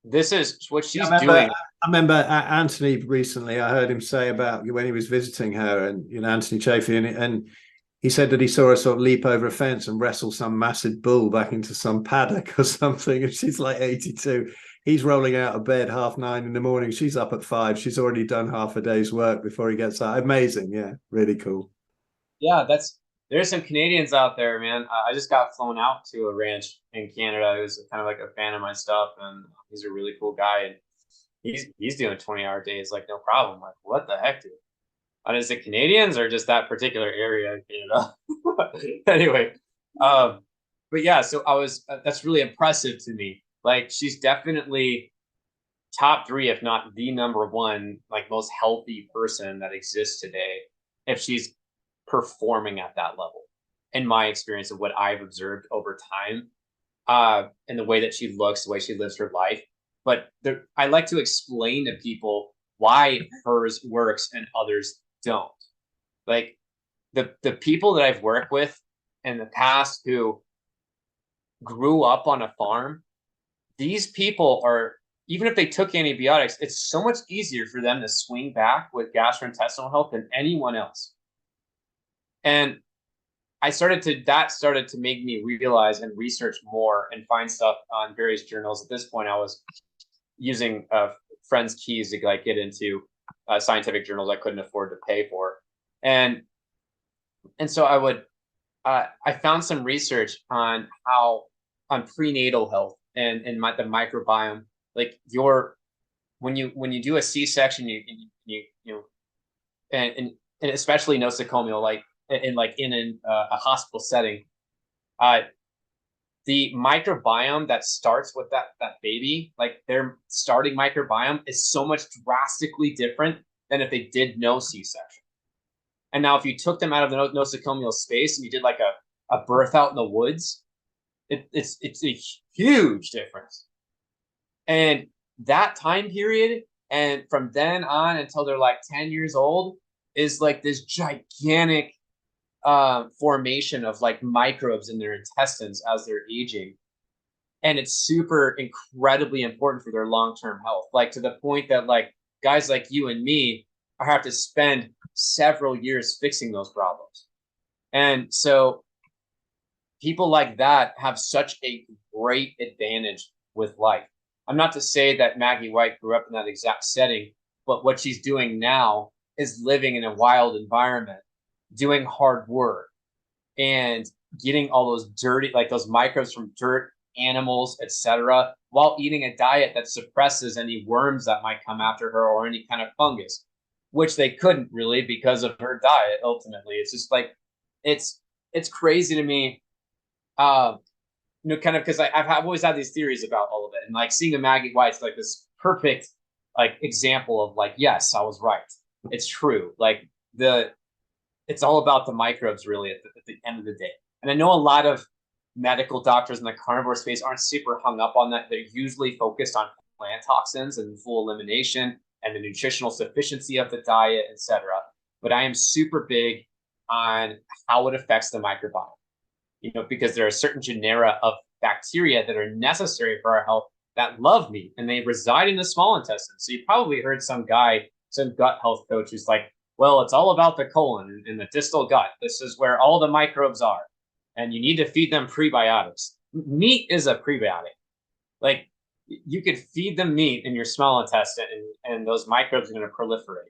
this is what she's doing. I remember Anthony recently, I heard him say about when he was visiting her, and Anthony Chafee, and he said that he saw her sort of leap over a fence and wrestle some massive bull back into some paddock or something. And she's like 82. He's rolling out of bed 9:30 in the morning. She's up at 5. She's already done half a day's work before he gets out. Amazing. Yeah. Really cool. Yeah. There's some Canadians out there, man. I just got flown out to a ranch in Canada. He was kind of like a fan of my stuff, and he's a really cool guy. And he's doing 20-hour days, like no problem. Like, what the heck, dude? And is it Canadians or just that particular area in Canada? Anyway, but yeah, so that's really impressive to me. Like, she's definitely top 3, if not the number 1, like most healthy person that exists today, if she's performing at that level, in my experience of what I've observed over time, and the way that she looks, the way she lives her life. But I like to explain to people why hers works and others don't. Like the people that I've worked with in the past who grew up on a farm, these people are, even if they took antibiotics, it's so much easier for them to swing back with gastrointestinal health than anyone else. And that started to make me realize and research more and find stuff on various journals. At this point, I was using friends' keys to like get into scientific journals I couldn't afford to pay for, and so I found some research on prenatal health and the microbiome. Like when you do a C-section, and especially nosocomial, like in a hospital setting, the microbiome that starts with that baby, like their starting microbiome, is so much drastically different than if they did no C-section. And now if you took them out of the nosocomial space and you did like a birth out in the woods, it's a huge difference. And that time period, and from then on until they're like 10 years old, is like this gigantic formation of like microbes in their intestines as they're aging. And it's super incredibly important for their long-term health, like to the point that like guys like you and me have to spend several years fixing those problems. And so people like that have such a great advantage with life. I'm not to say that Maggie White grew up in that exact setting, but what she's doing now is living in a wild environment, doing hard work, and getting all those dirty, like those microbes from dirt, animals, etc., while eating a diet that suppresses any worms that might come after her or any kind of fungus, which they couldn't really because of her diet. Ultimately, it's just like it's crazy to me. You know, kind of, because I've always had these theories about all of it, and like seeing a Maggie White's like this perfect like example of like, yes, I was right. It's true. Like it's all about the microbes really at the end of the day. And I know a lot of medical doctors in the carnivore space aren't super hung up on that. They're usually focused on plant toxins and full elimination and the nutritional sufficiency of the diet, etc. But I am super big on how it affects the microbiome. You know, because there are certain genera of bacteria that are necessary for our health that love meat, and they reside in the small intestine. So you probably heard some guy, some gut health coach who's like, well, it's all about the colon and the distal gut. This is where all the microbes are, and you need to feed them prebiotics. Meat is a prebiotic. Like, you could feed them meat in your small intestine, and those microbes are going to proliferate.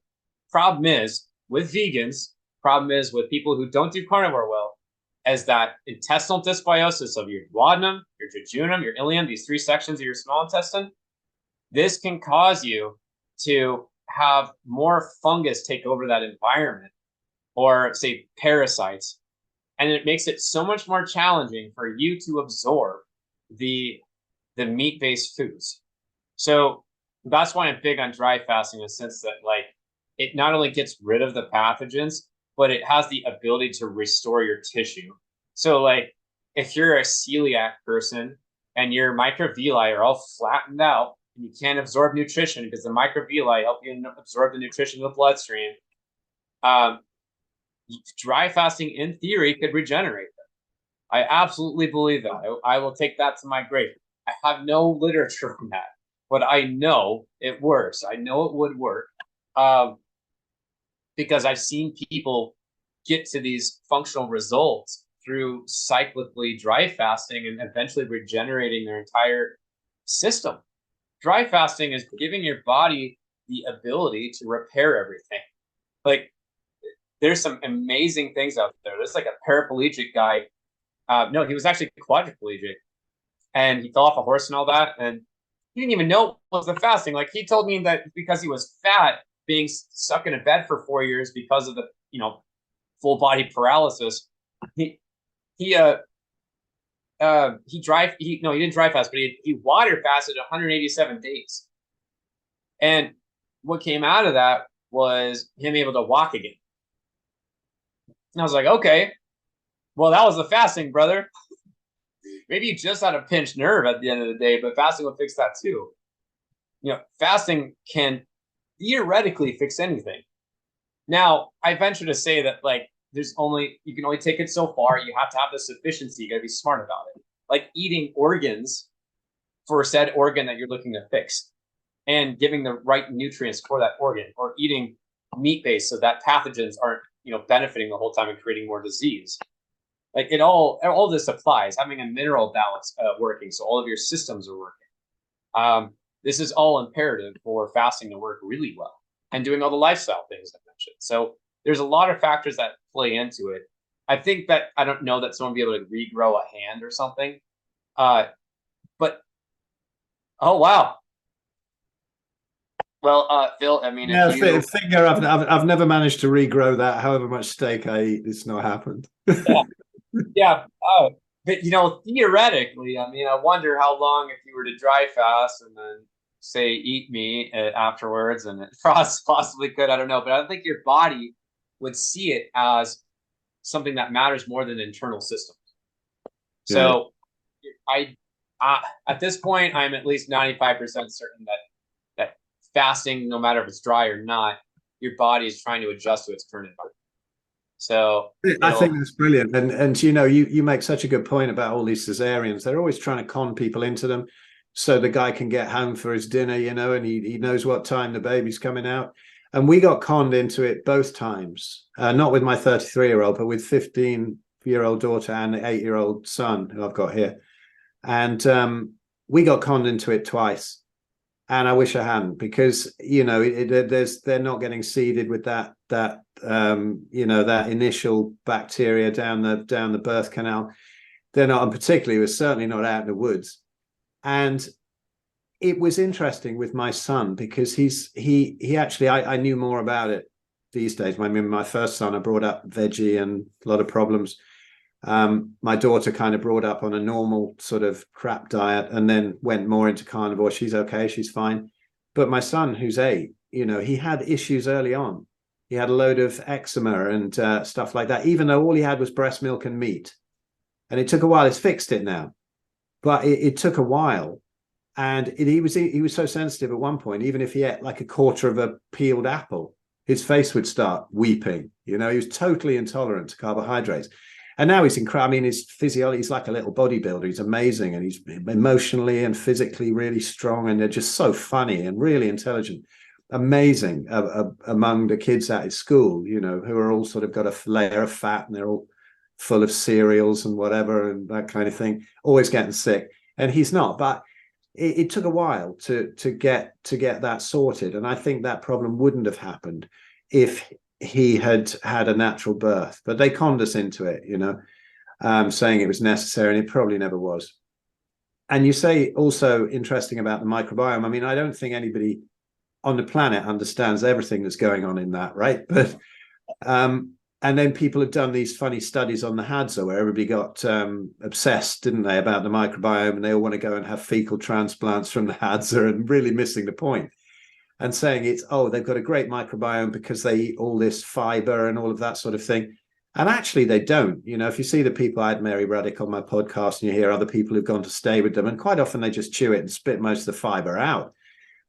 Problem is, with vegans, problem is with people who don't do carnivore well, as that intestinal dysbiosis of your duodenum, your jejunum, your ileum, these three sections of your small intestine, this can cause you to have more fungus take over that environment, or say parasites. And it makes it so much more challenging for you to absorb the meat-based foods. So that's why I'm big on dry fasting, in the sense that like it not only gets rid of the pathogens, but it has the ability to restore your tissue. So like if you're a celiac person and your microvilli are all flattened out and you can't absorb nutrition because the microvilli help you absorb the nutrition in the bloodstream, dry fasting in theory could regenerate them. I absolutely believe that. I will take that to my grave. I have no literature on that, but I know it works. I know it would work. Because I've seen people get to these functional results through cyclically dry fasting and eventually regenerating their entire system. Dry fasting is giving your body the ability to repair everything. Like, there's some amazing things out there. There's like a paraplegic guy. No, he was actually quadriplegic, and he fell off a horse and all that. And he didn't even know it was the fasting. Like, he told me that because he was fat, being stuck in a bed for 4 years because of the, you know, full body paralysis, he didn't dry fast, but he water fasted 187 days. And what came out of that was him able to walk again. And I was like, okay, well, that was the fasting, brother. Maybe you just had a pinched nerve at the end of the day, but fasting will fix that too. You know, fasting can theoretically fix anything. Now, I venture to say that like you can only take it so far. You have to have the sufficiency. You got to be smart about it. Like eating organs for said organ that you're looking to fix, and giving the right nutrients for that organ, or eating meat-based so that pathogens aren't, you know, benefiting the whole time and creating more disease. Like all this applies. Having a mineral balance working, so all of your systems are working. This is all imperative for fasting to work really well, and doing all the lifestyle things I mentioned. So there's a lot of factors that play into it. I think that I don't know that someone will be able to regrow a hand or something. But oh wow. Well, Phil, I mean, yeah, finger. I've never managed to regrow that. However much steak I eat, it's not happened. Yeah. but theoretically, I mean, I wonder how long if you were to dry fast and then say eat meat afterwards, and it possibly could. I don't know, but I don't think your body would see it as something that matters more than internal systems. Yeah. So I at this point, I'm at least 95% certain that fasting, no matter if it's dry or not, your body is trying to adjust to its current environment. So I think that's brilliant. And you make such a good point about all these cesareans. They're always trying to con people into them so the guy can get home for his dinner, and he knows what time the baby's coming out. And we got conned into it both times, not with my 33-year-old, but with 15-year-old daughter and the 8-year-old son who I've got here. And we got conned into it twice. And I wish I hadn't, because they're not getting seeded with that initial bacteria down the birth canal. They're not, and particularly, was certainly not out in the woods. And it was interesting with my son, because he actually, I knew more about it these days. I mean, my first son, I brought up veggie and a lot of problems. My daughter kind of brought up on a normal sort of crap diet and then went more into carnivore. She's okay, she's fine. But my son, who's 8, he had issues early on. He had a load of eczema and stuff like that, even though all he had was breast milk and meat. And it took a while. It's fixed it now, but it took a while. And he was so sensitive at one point, even if he ate like a quarter of a peeled apple, his face would start weeping. He was totally intolerant to carbohydrates. And now he's incredible. I mean, his physiology, he's like a little bodybuilder. He's amazing. And he's emotionally and physically really strong. And they're just so funny and really intelligent. Amazing among the kids at his school, who are all sort of got a layer of fat and they're all full of cereals and whatever and that kind of thing, always getting sick. And he's not. But it took a while to get that sorted. And I think that problem wouldn't have happened if he had a natural birth, but they conned us into it, saying it was necessary, and it probably never was. And you say also interesting about the microbiome. I mean, I don't think anybody on the planet understands everything that's going on in that, right? But and then people have done these funny studies on the Hadza where everybody got obsessed, didn't they, about the microbiome, and they all want to go and have fecal transplants from the Hadza, and really missing the point. And saying they've got a great microbiome because they eat all this fiber and all of that sort of thing. And actually they don't. If you see the people, I had Mary Ruddick on my podcast, and you hear other people who've gone to stay with them, and quite often they just chew it and spit most of the fiber out.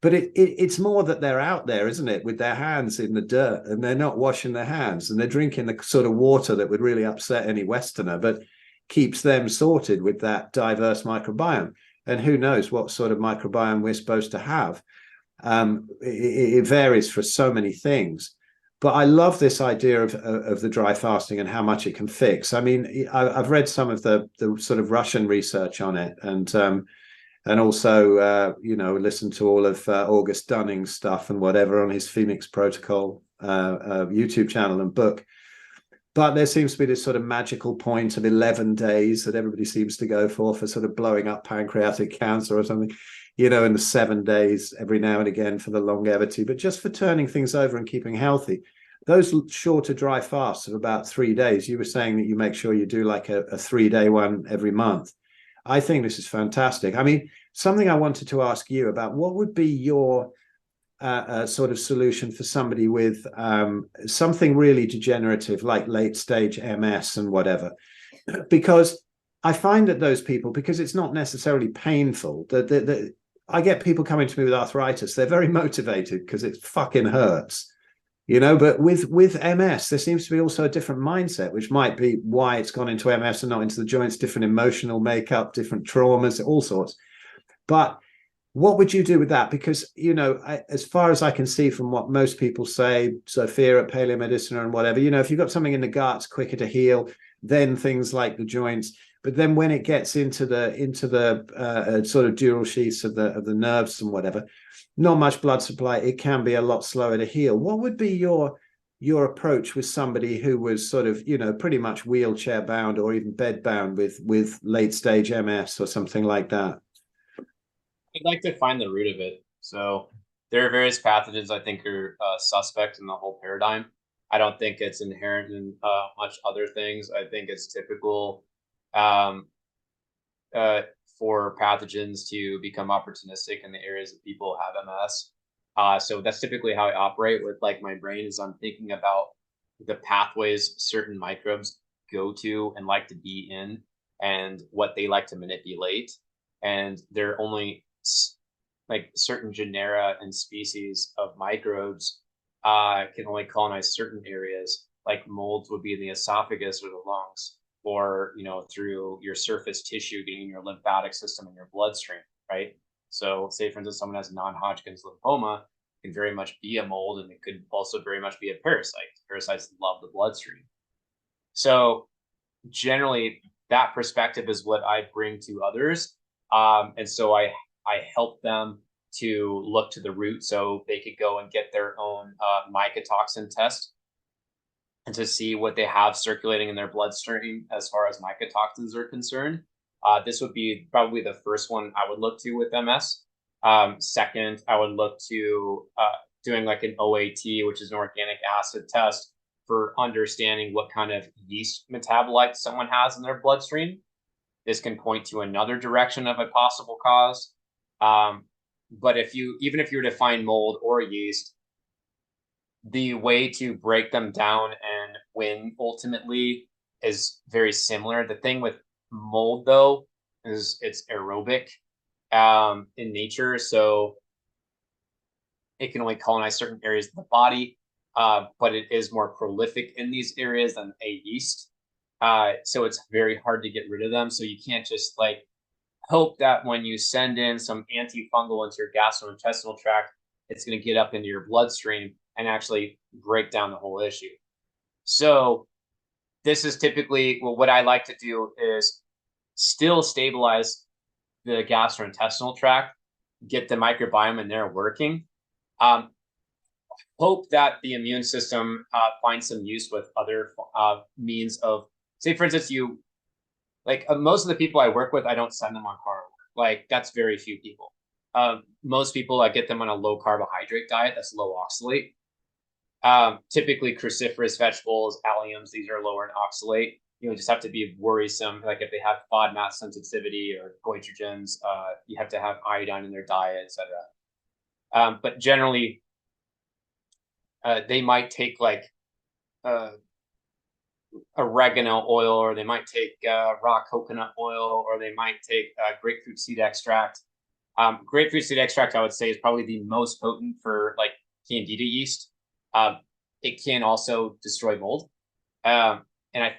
But it's more that they're out there, isn't it, with their hands in the dirt, and they're not washing their hands, and they're drinking the sort of water that would really upset any Westerner, but keeps them sorted with that diverse microbiome. And who knows what sort of microbiome we're supposed to have. It varies for so many things, but I love this idea of the dry fasting and how much it can fix. I mean, I've read some of the sort of Russian research on it, and also listened to all of August Dunning's stuff and whatever on his Phoenix Protocol YouTube channel and book. But there seems to be this sort of magical point of 11 days that everybody seems to go for sort of blowing up pancreatic cancer or something. In the 7 days every now and again for the longevity, but just for turning things over and keeping healthy. Those shorter dry fasts of about 3 days, you were saying that you make sure you do like a 3-day one every month. I think this is fantastic. I mean, something I wanted to ask you about, what would be your sort of solution for somebody with something really degenerative like late stage MS and whatever? Because I find that those people, because it's not necessarily painful, that I get people coming to me with arthritis. They're very motivated because it fucking hurts, but with MS, there seems to be also a different mindset, which might be why it's gone into MS and not into the joints, different emotional makeup, different traumas, all sorts. But what would you do with that? Because, as far as I can see from what most people say, Sophia at Paleomedicina and whatever, if you've got something in the gut, it's quicker to heal, then things like the joints. But then when it gets into the sort of dural sheaths of the nerves and whatever, not much blood supply, it can be a lot slower to heal. What would be your approach with somebody who was sort of, pretty much wheelchair bound or even bed bound with late stage MS or something like that? I'd like to find the root of it. So there are various pathogens I think are suspect in the whole paradigm. I don't think it's inherent in much other things. I think it's typical for pathogens to become opportunistic in the areas that people have MS. So that's typically how I operate with like my brain is I'm thinking about the pathways certain microbes go to and like to be in and what they like to manipulate. And there are only like certain genera and species of microbes can only colonize certain areas, like molds would be in the esophagus or the lungs, or through your surface tissue getting in your lymphatic system and your bloodstream, right? So say for instance someone has non-Hodgkin's lymphoma, can very much be a mold, and it could also very much be a parasite. Parasites love the bloodstream. So generally that perspective is what I bring to others, and so I help them to look to the root, so they could go and get their own mycotoxin test and to see what they have circulating in their bloodstream as far as mycotoxins are concerned. This would be probably the first one I would look to with MS. Second, I would look to doing like an OAT, which is an organic acid test, for understanding what kind of yeast metabolites someone has in their bloodstream. This can point to another direction of a possible cause. But even if you were to find mold or yeast, the way to break them down and win ultimately is very similar. The thing with mold, though, is it's aerobic in nature, so it can only colonize certain areas of the body, but it is more prolific in these areas than a yeast. So it's very hard to get rid of them. So you can't just like hope that when you send in some antifungal into your gastrointestinal tract, it's going to get up into your bloodstream and actually break down the whole issue. So this is typically what I like to do is still stabilize the gastrointestinal tract, get the microbiome in there working. Hope that the immune system finds some use with other means of, say, for instance, most of the people I work with, I don't send them on carnivore. Like that's very few people. Most people, I get them on a low carbohydrate diet that's low oxalate. Typically cruciferous vegetables, alliums, these are lower in oxalate. Just have to be worrisome. Like if they have FODMAP sensitivity or goitrogens, you have to have iodine in their diet, etc. But generally, they might take like oregano oil, or they might take raw coconut oil, or they might take grapefruit seed extract. Grapefruit seed extract, I would say, is probably the most potent for like candida yeast. It can also destroy mold. And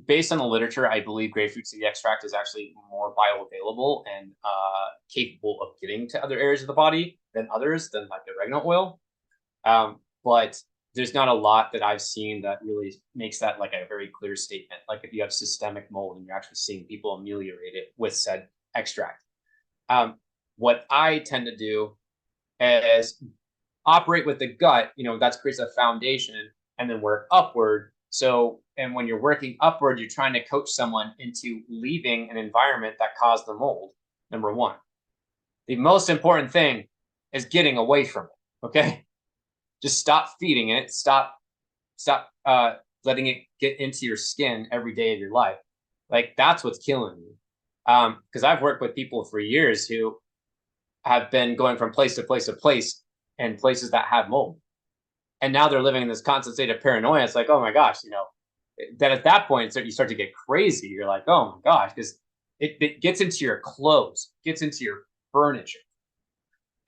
based on the literature, I believe grapefruit seed extract is actually more bioavailable and capable of getting to other areas of the body than others, than like oregano oil. But there's not a lot that I've seen that really makes that like a very clear statement. Like if you have systemic mold and you're actually seeing people ameliorate it with said extract. What I tend to do is operate with the gut, that creates a foundation, and then work upward. So, and when you're working upward, you're trying to coach someone into leaving an environment that caused the mold. Number one, the most important thing is getting away from it. Okay. Just stop feeding it. Stop letting it get into your skin every day of your life. Like that's what's killing you. Because I've worked with people for years who have been going from place to place to place, and places that have mold. And now they're living in this constant state of paranoia. It's like, oh my gosh, that at that point, you start to get crazy. You're like, oh my gosh, because it gets into your clothes, gets into your furniture.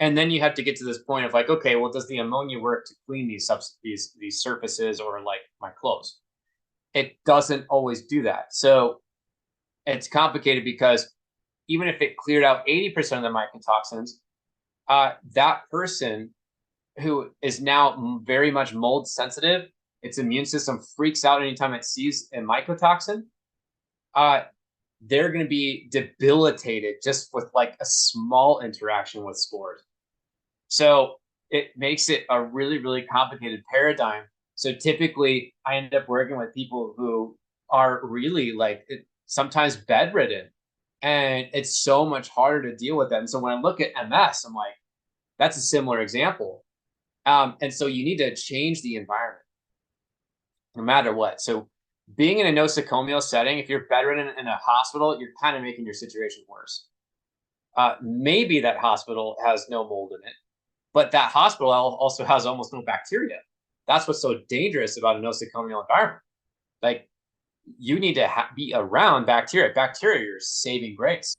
And then you have to get to this point of like, okay, well, does the ammonia work to clean these surfaces or like my clothes? It doesn't always do that. So it's complicated because even if it cleared out 80% of the mycotoxins, that person who is now very much mold sensitive, its immune system freaks out anytime it sees a mycotoxin. They're going to be debilitated just with like a small interaction with spores. So it makes it a really, really complicated paradigm. So typically I end up working with people who are really like sometimes bedridden, and it's so much harder to deal with that. And so when I look at MS, I'm like, that's a similar example. And so you need to change the environment no matter what. So being in a nosocomial setting, if you're bedridden in a hospital, you're kind of making your situation worse. Maybe that hospital has no mold in it, but that hospital also has almost no bacteria. That's what's so dangerous about a nosocomial environment. Like, you need to be around bacteria. Bacteria are your saving grace.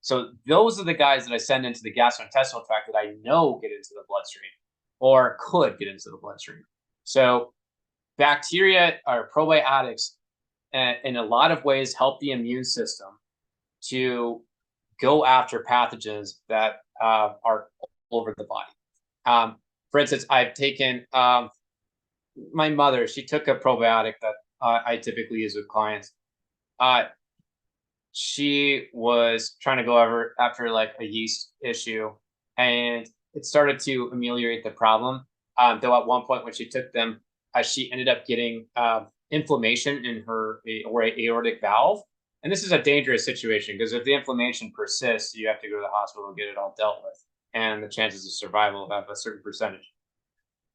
So those are the guys that I send into the gastrointestinal tract that I know get into the bloodstream or could get into the bloodstream. So bacteria are probiotics, and in a lot of ways help the immune system to go after pathogens that are all over the body. For instance, I've taken my mother, she took a probiotic that I typically use with clients. She was trying to go after like a yeast issue, and it started to ameliorate the problem. Though at one point when she took them, she ended up getting inflammation in her aortic valve. And this is a dangerous situation because if the inflammation persists, you have to go to the hospital and get it all dealt with. And the chances of survival have a certain percentage.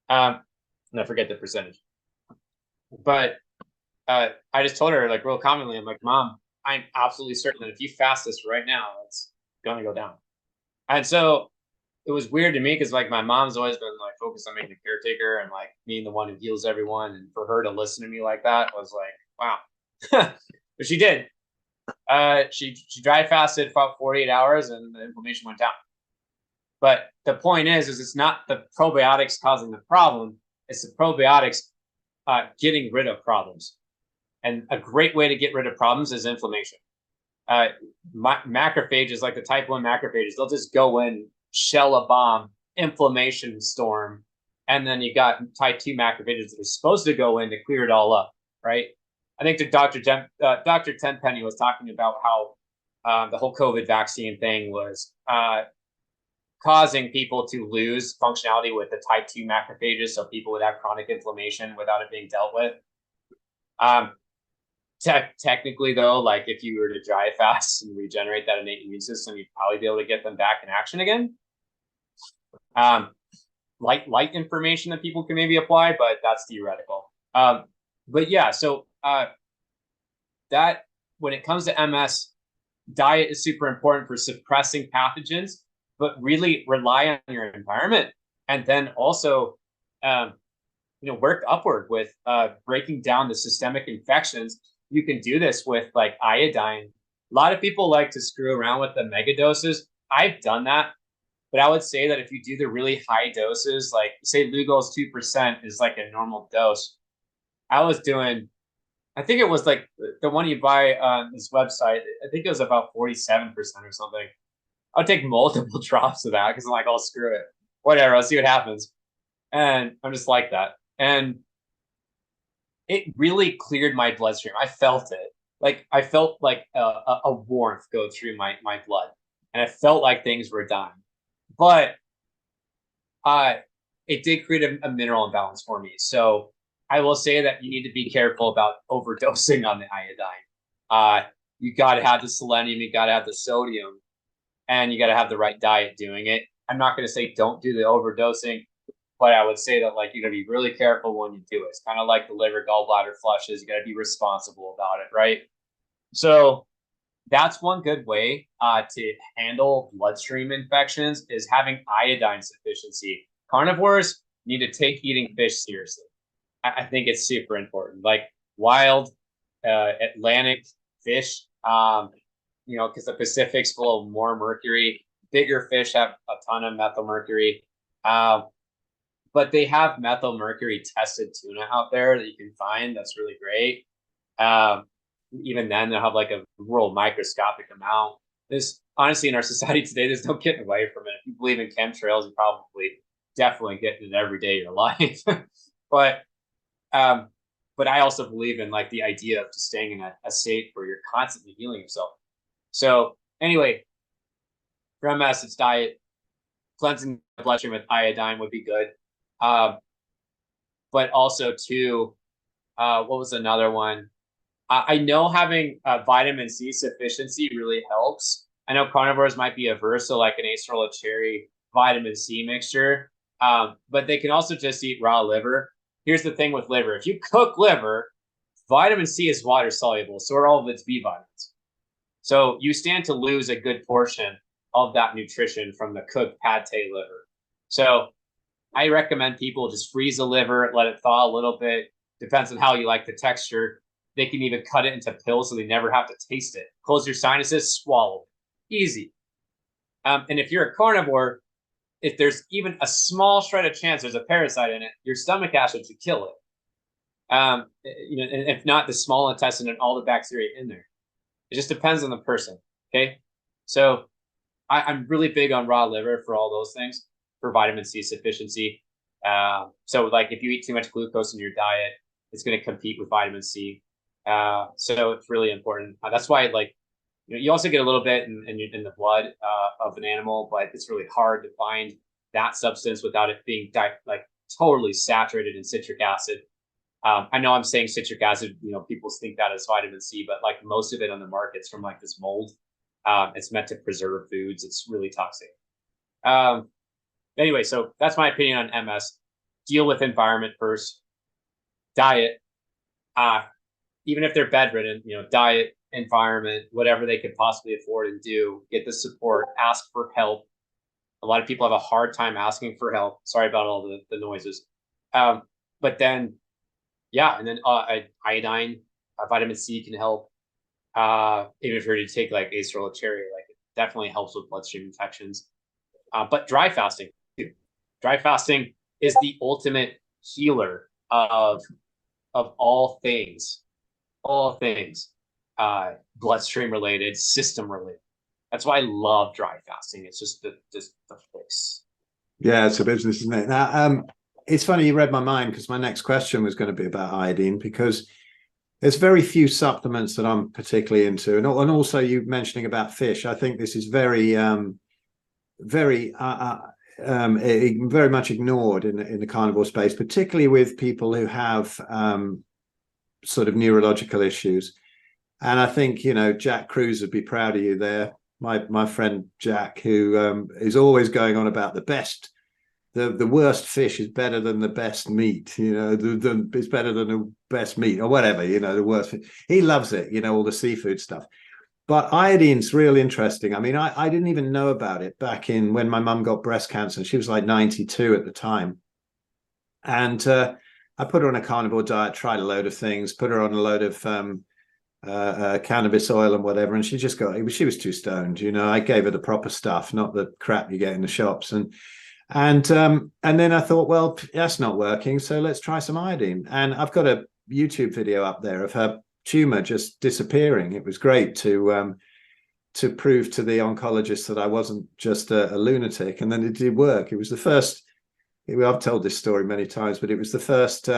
And I forget the percentage. But I just told her, like, real commonly, I'm like, Mom, I'm absolutely certain that if you fast this right now, it's going to go down. And so it was weird to me because, like, my mom's always been, like, focused on being the caretaker and, like, being the one who heals everyone. And for her to listen to me like that was like, wow. But she did. She dry fasted for about 48 hours and the inflammation went down. But the point is it's not the probiotics causing the problem. It's the probiotics getting rid of problems. And a great way to get rid of problems is inflammation. Macrophages, like the type 1 macrophages, they'll just go in, shell a bomb, inflammation storm, and then you got type 2 macrophages that are supposed to go in to clear it all up, right? I think Dr. Tenpenny was talking about how the whole COVID vaccine thing was causing people to lose functionality with the type 2 macrophages, so people would have chronic inflammation without it being dealt with. Technically, though, like if you were to dry fast and regenerate that innate immune system, you'd probably be able to get them back in action again. Light information that people can maybe apply, but that's theoretical. But yeah, so that when it comes to MS, diet is super important for suppressing pathogens, but really rely on your environment, and then also work upward with breaking down the systemic infections. You can do this with like iodine. A lot of people like to screw around with the mega doses. I've done that, but I would say that if you do the really high doses, like say Lugol's 2% is like a normal dose. I was doing, I think it was like the one you buy on this website, I think it was about 47% or something. I'll take multiple drops of that because I'm like, oh, screw it. Whatever, I'll see what happens. And I'm just like that. And it really cleared my bloodstream. I felt it. Like I felt like a warmth go through my blood. And I felt like things were dying. But it did create a mineral imbalance for me. So I will say that you need to be careful about overdosing on the iodine. You got to have the selenium, you got to have the sodium, and you got to have the right diet doing it. I'm not going to say don't do the overdosing, but I would say that like you got to be really careful when you do it. It's kind of like the liver gallbladder flushes. You got to be responsible about it, right? So that's one good way to handle bloodstream infections is having iodine sufficiency. Carnivores need to take eating fish seriously. I think it's super important. Like wild Atlantic fish, because the Pacific's full of more mercury. Bigger fish have a ton of methylmercury. But they have methylmercury tested tuna out there that you can find. That's really great. Even then, they'll have like a real microscopic amount. This honestly, in our society today, there's no getting away from it. If you believe in chemtrails, you probably definitely getting it every day of your life. But I also believe in like the idea of just staying in a state where you're constantly healing yourself. So anyway, for MS, it's diet. Cleansing the bloodstream with iodine would be good. But also too, what was another one? I know having vitamin C sufficiency really helps. I know carnivores might be averse to like an acerola cherry vitamin C mixture, but they can also just eat raw liver. Here's the thing with liver. If you cook liver, vitamin C is water soluble, so are all of its B vitamins. So you stand to lose a good portion of that nutrition from the cooked pate liver. So I recommend people just freeze the liver, let it thaw a little bit. Depends on how you like the texture. They can even cut it into pills so they never have to taste it. Close your sinuses, swallow it. Easy. And if you're a carnivore, if there's even a small shred of chance there's a parasite in it, your stomach acid should kill it. And if not, the small intestine and all the bacteria in there. It just depends on the person. Okay. So I'm really big on raw liver for all those things, for vitamin C sufficiency. So like if you eat too much glucose in your diet, it's going to compete with vitamin C. So it's really important. That's why, like, you also get a little bit in the blood of an animal, but it's really hard to find that substance without it being totally saturated in citric acid. I know I'm saying citric acid, people think that as vitamin C, but like most of it on the market's from like this mold. It's meant to preserve foods. It's really toxic. Anyway, so that's my opinion on MS. Deal with environment first. Diet. Even if they're bedridden, diet, environment, whatever they could possibly afford and do, get the support, ask for help. A lot of people have a hard time asking for help. Sorry about all the noises. But then, yeah, and then iodine, vitamin C can help. Even if you're to take like acerolatria, like it definitely helps with bloodstream infections. But dry fasting too. Dry fasting is the ultimate healer of all things, bloodstream related, system related. That's why I love dry fasting. It's just the fix. Yeah, it's a business, isn't it? Now, it's funny you read my mind, because my next question was going to be about iodine, because there's very few supplements that I'm particularly into, and also you mentioning about fish. I think this is very much ignored in the carnivore space, particularly with people who have sort of neurological issues. And I think Jack Cruz would be proud of you there, my friend Jack, who is always going on about the best. The worst fish is better than the best meat, it's better than the best meat or whatever, the worst. He loves it, all the seafood stuff. But iodine's real interesting. I mean, I didn't even know about it back in when my mum got breast cancer. She was like 92 at the time. And I put her on a carnivore diet, tried a load of things, put her on a load of cannabis oil and whatever. And she was too stoned. I gave her the proper stuff, not the crap you get in the shops. And then I thought, well, that's not working, so let's try some iodine. And I've got a YouTube video up there of her tumor just disappearing. It was great to prove to the oncologist that I wasn't just a lunatic. And then it did work. It was the first, I've told this story many times, but it was the first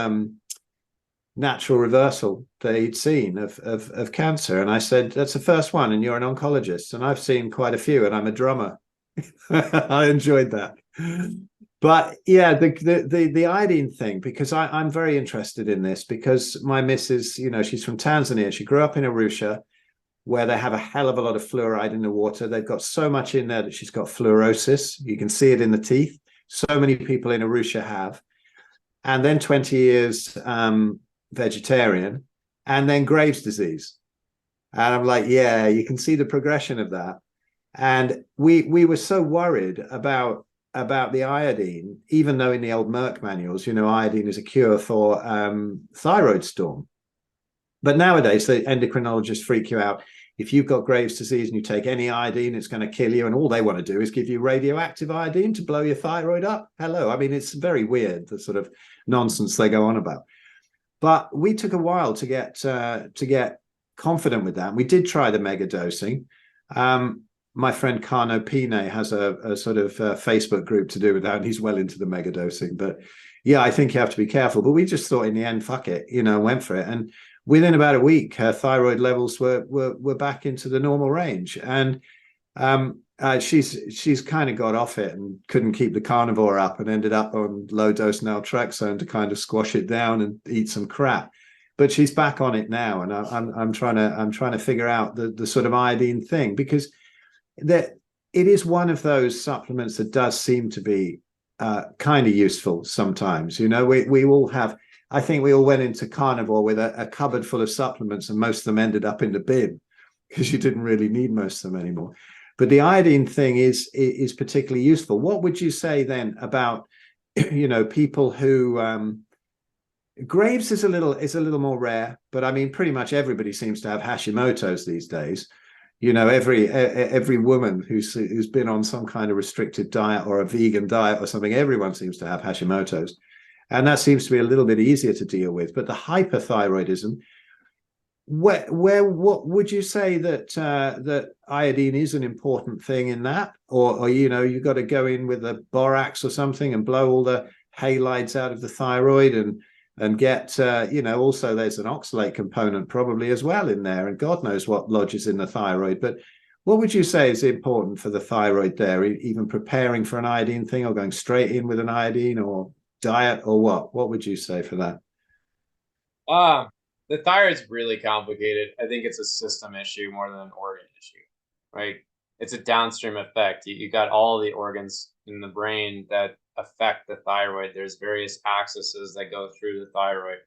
natural reversal they'd seen of cancer. And I said, that's the first one, and you're an oncologist. And I've seen quite a few, and I'm a drummer. I enjoyed that. But yeah, the iodine thing, because I'm very interested in this, because my missus, she's from Tanzania. She grew up in Arusha, where they have a hell of a lot of fluoride in the water. They've got so much in there that she's got fluorosis. You can see it in the teeth. So many people in Arusha have. And then 20 years vegetarian, and then Graves' disease. And I'm like, yeah, you can see the progression of that. And we were so worried about the iodine, even though in the old Merck manuals, iodine is a cure for thyroid storm. But nowadays, the endocrinologists freak you out. If you've got Graves' disease and you take any iodine, it's going to kill you. And all they want to do is give you radioactive iodine to blow your thyroid up. Hello. I mean, it's very weird, the sort of nonsense they go on about. But we took a while to get confident with that. We did try the mega dosing. My friend Carno Pine has a sort of Facebook group to do with that, and he's well into the mega dosing. But yeah, I think you have to be careful. But we just thought in the end, fuck it, went for it. And within about a week, her thyroid levels were back into the normal range. And she's kind of got off it and couldn't keep the carnivore up, and ended up on low dose naltrexone to kind of squash it down and eat some crap. But she's back on it now, and I'm trying to figure out the sort of iodine thing, because that it is one of those supplements that does seem to be kind of useful sometimes. We all have I think we all went into carnivore with a cupboard full of supplements, and most of them ended up in the bin because you didn't really need most of them anymore. But the iodine thing is particularly useful. What would you say then about, people who Graves is a little more rare, but I mean, pretty much everybody seems to have Hashimoto's these days. Every woman who's been on some kind of restricted diet or a vegan diet or something, everyone seems to have Hashimoto's, and that seems to be a little bit easier to deal with. But the hyperthyroidism, what would you say that iodine is an important thing in that, or you've got to go in with a borax or something and blow all the halides out of the thyroid and get also there's an oxalate component probably as well in there, and God knows what lodges in the thyroid. But what would you say is important for the thyroid there, even preparing for an iodine thing, or going straight in with an iodine, or diet, or what would you say for that? The thyroid's really complicated. I think it's a system issue more than an organ issue, right? It's a downstream effect. You got all the organs in the brain that affect the thyroid. There's various axes that go through the thyroid.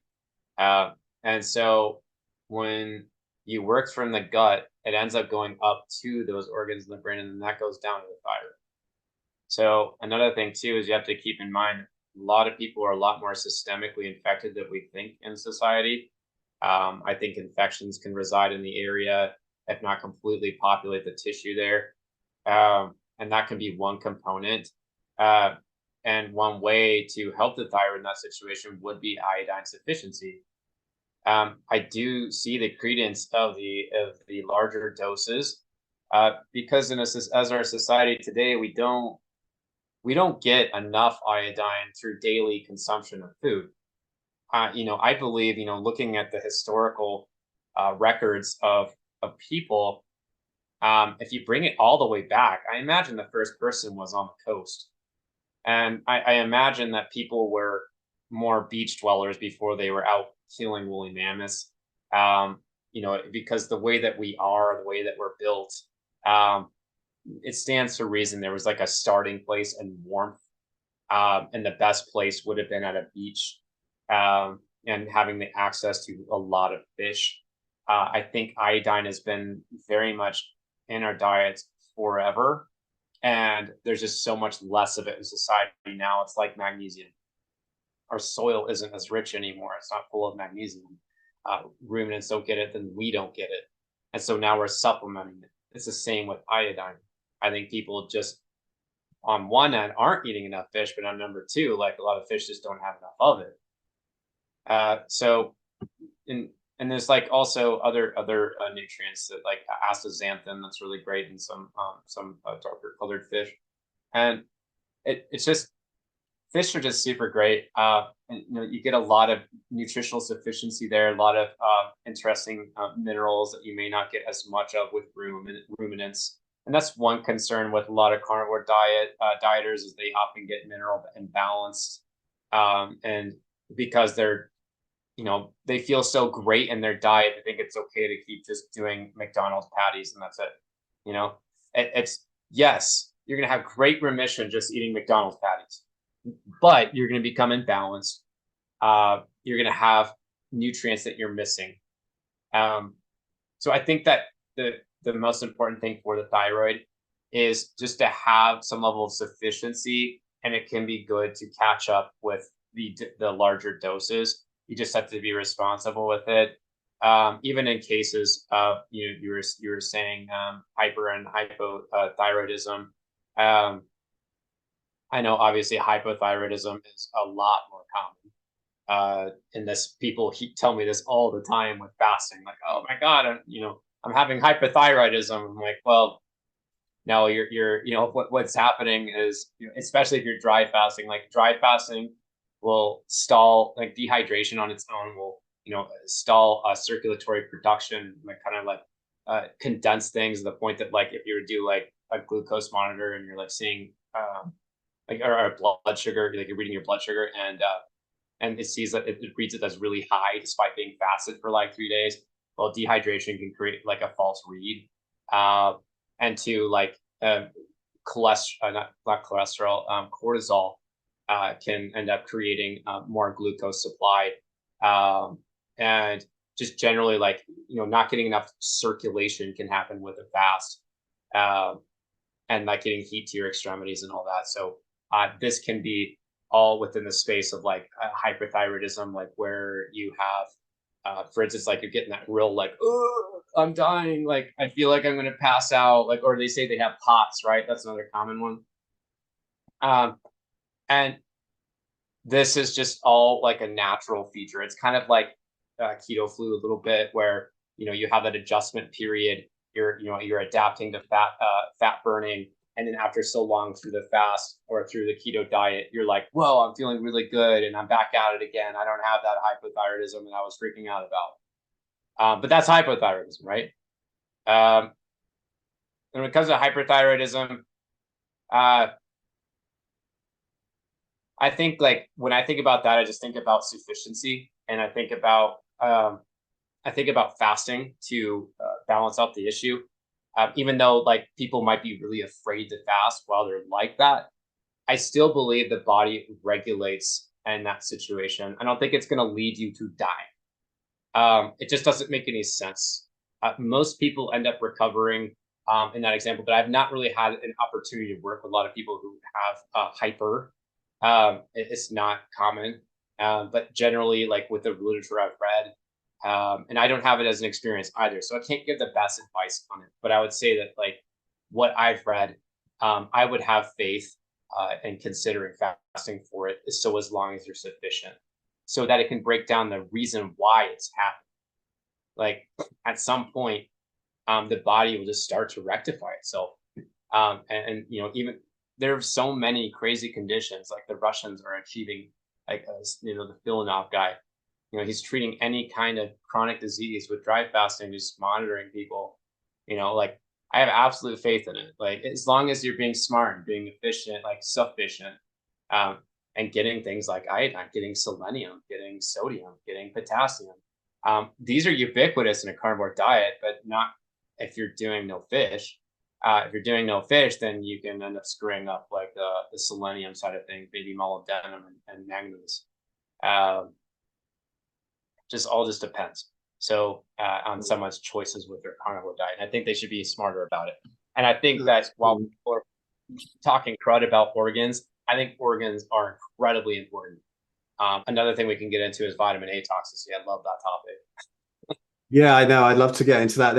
And so when you work from the gut, it ends up going up to those organs in the brain, and then that goes down to the thyroid. So another thing too is you have to keep in mind, a lot of people are a lot more systemically infected than we think in society. I think infections can reside in the area, if not completely populate the tissue there. And that can be one component. And one way to help the thyroid in that situation would be iodine sufficiency. I do see the credence of the larger doses, because as our society today, we don't get enough iodine through daily consumption of food. I believe, looking at the historical records of people, if you bring it all the way back, I imagine the first person was on the coast. And I imagine that people were more beach dwellers before they were out killing woolly mammoths. Because the way that we are, the way that we're built, it stands to reason there was like a starting place and warmth. And the best place would have been at a beach, and having the access to a lot of fish. I think iodine has been very much in our diets forever. And there's just so much less of it in society now. It's like magnesium. Our soil isn't as rich anymore. It's not full of magnesium. Ruminants don't get it, then we don't get it. And so now we're supplementing it. It's the same with iodine. I think people just, on one end, aren't eating enough fish, but on number two, like, a lot of fish just don't have enough of it. And there's like also other nutrients that, like astaxanthin, that's really great in some darker colored fish, and it's just, fish are just super great. And you get a lot of nutritional sufficiency there, a lot of interesting minerals that you may not get as much of with ruminants, and that's one concern with a lot of carnivore dieters, is they often get mineral imbalanced, and because they feel so great in their diet, they think it's okay to keep just doing McDonald's patties and that's it. It's yes, you're going to have great remission just eating McDonald's patties, but you're going to become imbalanced. You're going to have nutrients that you're missing. So I think that the most important thing for the thyroid is just to have some level of sufficiency, and it can be good to catch up with the larger doses. You just have to be responsible with it. Even in cases of, you were saying hyper and hypothyroidism. I know obviously hypothyroidism is a lot more common. And people tell me this all the time with fasting, like, oh my God, I'm having hypothyroidism. I'm like, well, no, what's happening is, especially if you're dry fasting, will stall, like dehydration on its own will, stall circulatory production, like kind of like condense things to the point that, like, if you were to do like a glucose monitor and you're like seeing or a blood sugar, like you're reading your blood sugar, and it sees that it reads it as really high despite being fasted for like 3 days. Well, dehydration can create like a false read, and to like cholesterol, not cholesterol, cortisol can end up creating more glucose supply And just generally, like, not getting enough circulation can happen with a fast, and like getting heat to your extremities and all that. So this can be all within the space of like hyperthyroidism, like where you have, for instance, like you're getting that real like, oh, I'm dying, like I feel like I'm going to pass out, like, or they say they have POTS, right? That's another common one. And this is just all like a natural feature. It's kind of like keto flu a little bit, where you have that adjustment period. You're adapting to fat burning, and then after so long through the fast or through the keto diet, you're like, whoa, I'm feeling really good, and I'm back at it again. I don't have that hypothyroidism that I was freaking out about. But that's hypothyroidism, right? And when it comes to hyperthyroidism, I think like when I think about that, I just think about sufficiency, and I think about fasting to balance out the issue. Even though like people might be really afraid to fast while they're like that, I still believe the body regulates in that situation. I don't think it's going to lead you to dying. It just doesn't make any sense. Most people end up recovering in that example, but I've not really had an opportunity to work with a lot of people who have hyper. It's not common, but generally, like with the literature I've read, and I don't have it as an experience either, so I can't give the best advice on it. But I would say that like what I've read, I would have faith in considering fasting for it. So as long as you're sufficient, so that it can break down the reason why it's happening. Like at some point, the body will just start to rectify itself, and even there are so many crazy conditions. Like the Russians are achieving, like the Filanov guy. He's treating any kind of chronic disease with dry fasting, just monitoring people. Like I have absolute faith in it. Like as long as you're being smart and being efficient, like sufficient, and getting things like iodine, getting selenium, getting sodium, getting potassium. These are ubiquitous in a carnivore diet, but not if you're doing no fish. If you're doing no fish, then you can end up screwing up like the selenium side of things, maybe molybdenum and manganese. Just depends. So on someone's choices with their carnivore diet. And I think they should be smarter about it. And I think that while people are talking crud about organs, I think organs are incredibly important. Another thing we can get into is vitamin A toxicity. I love that topic. Yeah, I know. I'd love to get into that.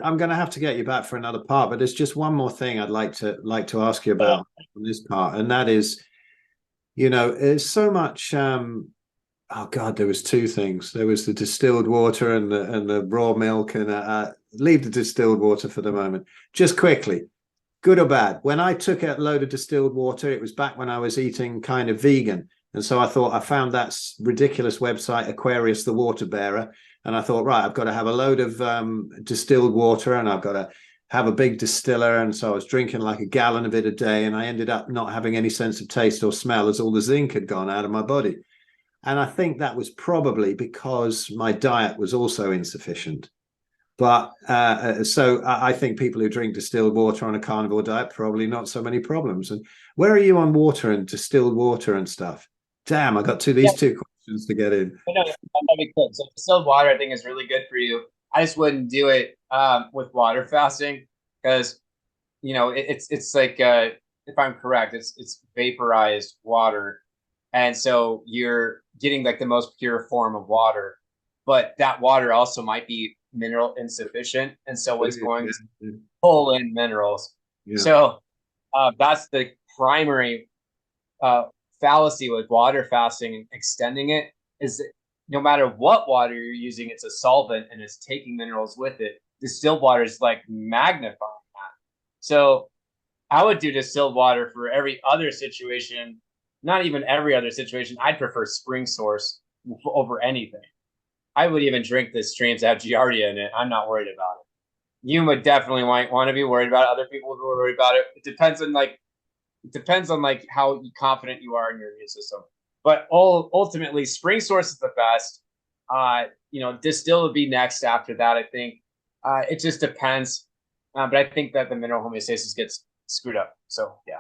I'm going to have to get you back for another part, but there's just one more thing I'd like to ask you about on this part, and that is, there's so much. Oh God, there was two things. There was the distilled water and the raw milk, and leave the distilled water for the moment. Just quickly, good or bad? When I took a load of distilled water, it was back when I was eating kind of vegan, and so I found that ridiculous website Aquarius the Water Bearer. And I thought, right, I've got to have a load of distilled water, and I've got to have a big distiller. And so I was drinking like a gallon of it a day, and I ended up not having any sense of taste or smell as all the zinc had gone out of my body. And I think that was probably because my diet was also insufficient. But so I think people who drink distilled water on a carnivore diet, probably not so many problems. And where are you on water and distilled water and stuff? Damn, I got these two questions to get in. No, that'd be good. So distilled water, I think, is really good for you. I just wouldn't do it with water fasting because, it's like if I'm correct, it's vaporized water, and so you're getting like the most pure form of water, but that water also might be mineral insufficient, and so it's going to pull in minerals. Yeah. So that's the primary fallacy with water fasting and extending it, is that no matter what water you're using, it's a solvent and it's taking minerals with it. Distilled water is like magnifying that. So I would do distilled water for every other situation, not even every other situation. I'd prefer spring source over anything. I would even drink the streams that have Giardia in it. I'm not worried about it. You would definitely want to be worried about it. Other people would be worried about it. It depends on how confident you are in your immune system. But ultimately, spring source is the best. Distill would be next after that, I think. It just depends. But I think that the mineral homeostasis gets screwed up. So, yeah.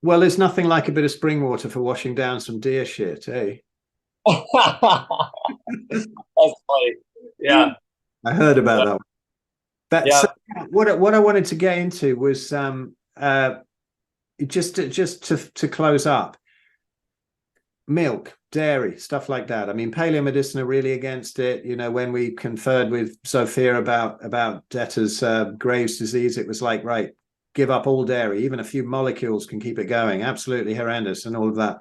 Well, there's nothing like a bit of spring water for washing down some deer shit, eh? That's funny. Yeah. I heard about that one. But Yeah. so what I wanted to get into was just to close up, milk, dairy, stuff like that. I mean, paleomedicine are really against it. You know, when we conferred with Sophia about Detter's Graves' disease, it was like, right, give up all dairy. Even a few molecules can keep it going. Absolutely horrendous and all of that.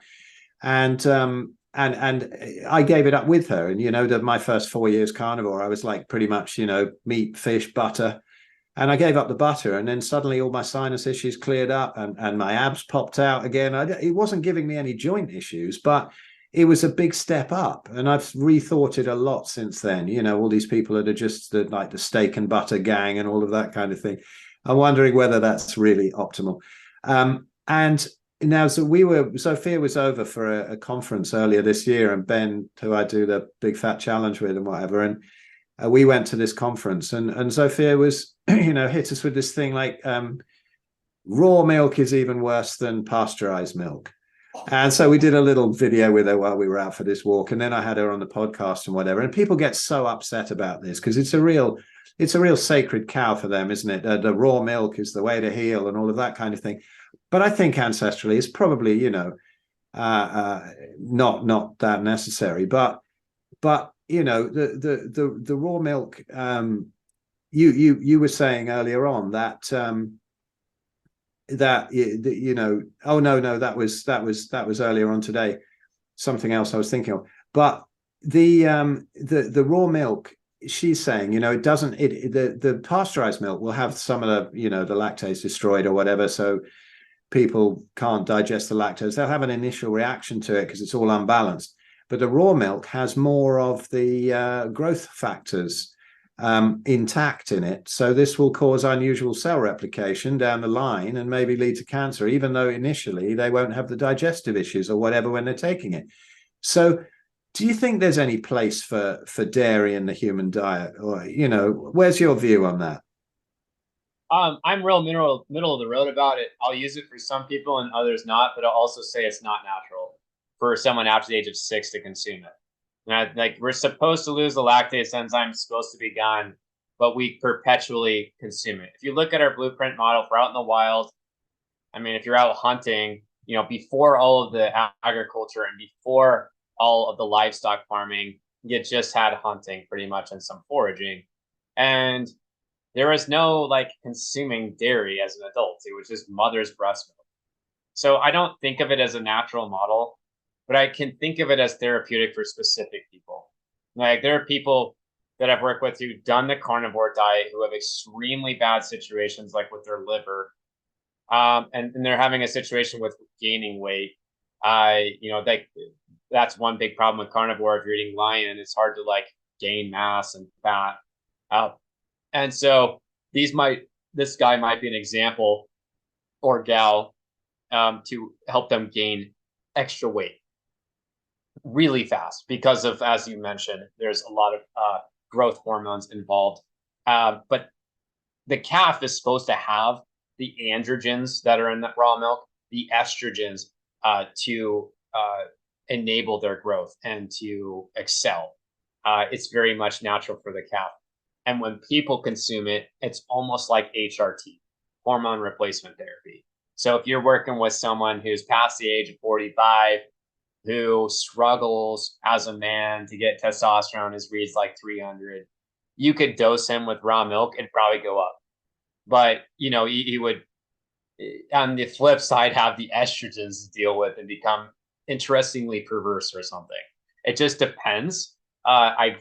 And I gave it up with her. And, you know, my first 4 years carnivore, I was like pretty much, you know, meat, fish, butter. And I gave up the butter, and then suddenly all my sinus issues cleared up, and my abs popped out again. It wasn't giving me any joint issues, but it was a big step up. And I've rethought it a lot since then. You know, all these people that are just like the steak and butter gang and all of that kind of thing. I'm wondering whether that's really optimal. And now, Sophia was over for a conference earlier this year, and Ben, who I do the Big Fat Challenge with and whatever, and we went to this conference, and Sophia was, you know, hit us with this thing like raw milk is even worse than pasteurized milk. And so we did a little video with her while we were out for this walk, and then I had her on the podcast and whatever. And people get so upset about this because it's a real sacred cow for them, isn't it? The raw milk is the way to heal and all of that kind of thing. But I think ancestrally it's probably, you know, not that necessary. But you know, the raw milk. You were saying earlier on that you know, oh no, that was earlier on today. Something else I was thinking of. But the raw milk, she's saying, you know, it doesn't. The pasteurized milk will have some of the, you know, the lactase destroyed or whatever, so people can't digest the lactose. They'll have an initial reaction to it because it's all unbalanced. But the raw milk has more of the growth factors intact in it. So this will cause unusual cell replication down the line and maybe lead to cancer, even though initially they won't have the digestive issues or whatever when they're taking it. So do you think there's any place for dairy in the human diet? Or, you know, where's your view on that? I'm real middle of the road about it. I'll use it for some people and others not, but I'll also say it's not natural for someone after the age of 6 to consume it. Now, like, we're supposed to lose the lactase enzyme, supposed to be gone, but we perpetually consume it. If you look at our blueprint model for out in the wild, I mean, if you're out hunting, you know, before all of the agriculture and before all of the livestock farming, you just had hunting pretty much and some foraging. And there was no like consuming dairy as an adult. It was just mother's breast milk. So I don't think of it as a natural model, but I can think of it as therapeutic for specific people. Like, there are people that I've worked with who've done the carnivore diet who have extremely bad situations, like with their liver, and they're having a situation with gaining weight. You know, that's one big problem with carnivore. If you're eating lion, it's hard to like gain mass and fat. And so this guy might be an example, or gal, to help them gain extra weight really fast because of, as you mentioned, there's a lot of growth hormones involved. But the calf is supposed to have the androgens that are in that raw milk, the estrogens, to enable their growth and to excel. It's very much natural for the calf. And when people consume it, it's almost like HRT, hormone replacement therapy. So if you're working with someone who's past the age of 45, who struggles as a man to get testosterone, his reads like 300, you could dose him with raw milk and probably go up. But, you know, he would, on the flip side, have the estrogens to deal with and become interestingly perverse or something. It just depends. There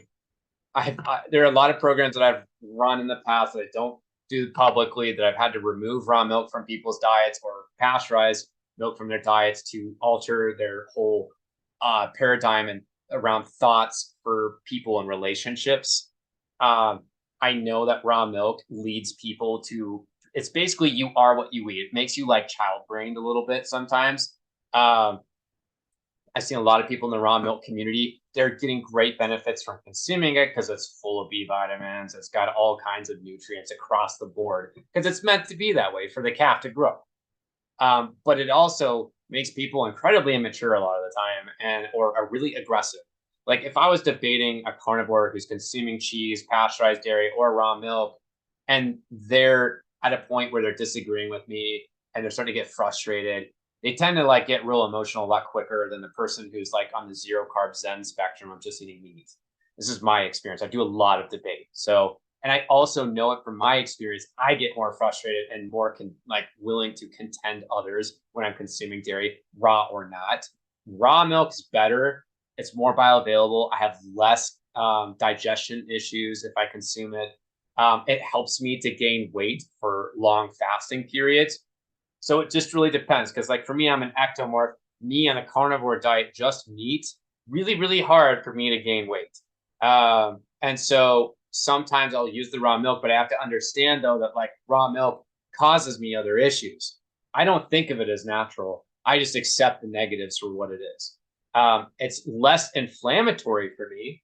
are a lot of programs that I've run in the past that I don't do publicly, that I've had to remove raw milk from people's diets or pasteurize milk from their diets to alter their whole paradigm and around thoughts for people and relationships. I know that raw milk leads people to, it's basically you are what you eat. It makes you like child-brained a little bit sometimes. I've seen a lot of people in the raw milk community. They're getting great benefits from consuming it because it's full of B vitamins. It's got all kinds of nutrients across the board because it's meant to be that way for the calf to grow. But it also makes people incredibly immature a lot of the time, or are really aggressive. Like if I was debating a carnivore who's consuming cheese, pasteurized dairy, or raw milk, and they're at a point where they're disagreeing with me and they're starting to get frustrated, they tend to like get real emotional a lot quicker than the person who's like on the zero carb Zen spectrum of just eating meat. This is my experience. I do a lot of debate. So, and I also know it from my experience, I get more frustrated and more willing to contend others when I'm consuming dairy, raw or not. Raw milk is better. It's more bioavailable. I have less digestion issues if I consume it. It helps me to gain weight for long fasting periods. So it just really depends. Because like for me, I'm an ectomorph. Me on a carnivore diet, just meat, really, really hard for me to gain weight. And so sometimes I'll use the raw milk, but I have to understand though that like raw milk causes me other issues. I don't think of it as natural. I just accept the negatives for what it is. It's less inflammatory for me,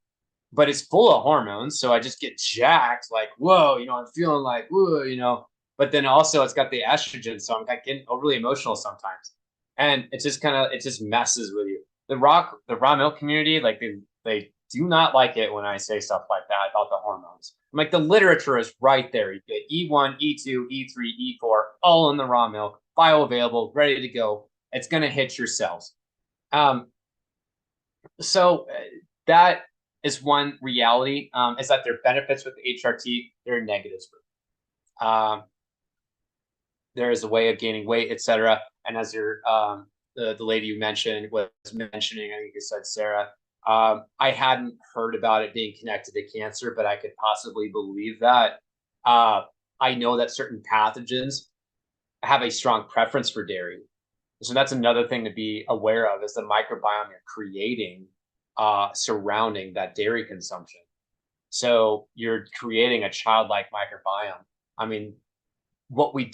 but it's full of hormones. So I just get jacked like, whoa, I'm feeling like, whoa, but then also it's got the estrogen. So I'm getting overly emotional sometimes. And it just messes with you. The raw milk community, like they do not like it when I say stuff like that about the hormones. I'm like, the literature is right there. You get E1, E2, E3, E4, all in the raw milk, bioavailable, ready to go. It's going to hit your cells. So that is one reality, is that there are benefits with the HRT, there are negatives with it. There is a way of gaining weight, etc. And as the lady you mentioned was mentioning, I think you said Sarah, I hadn't heard about it being connected to cancer, but I could possibly believe that. I know that certain pathogens have a strong preference for dairy. So that's another thing to be aware of, is the microbiome you're creating surrounding that dairy consumption. So you're creating a childlike microbiome. I mean, we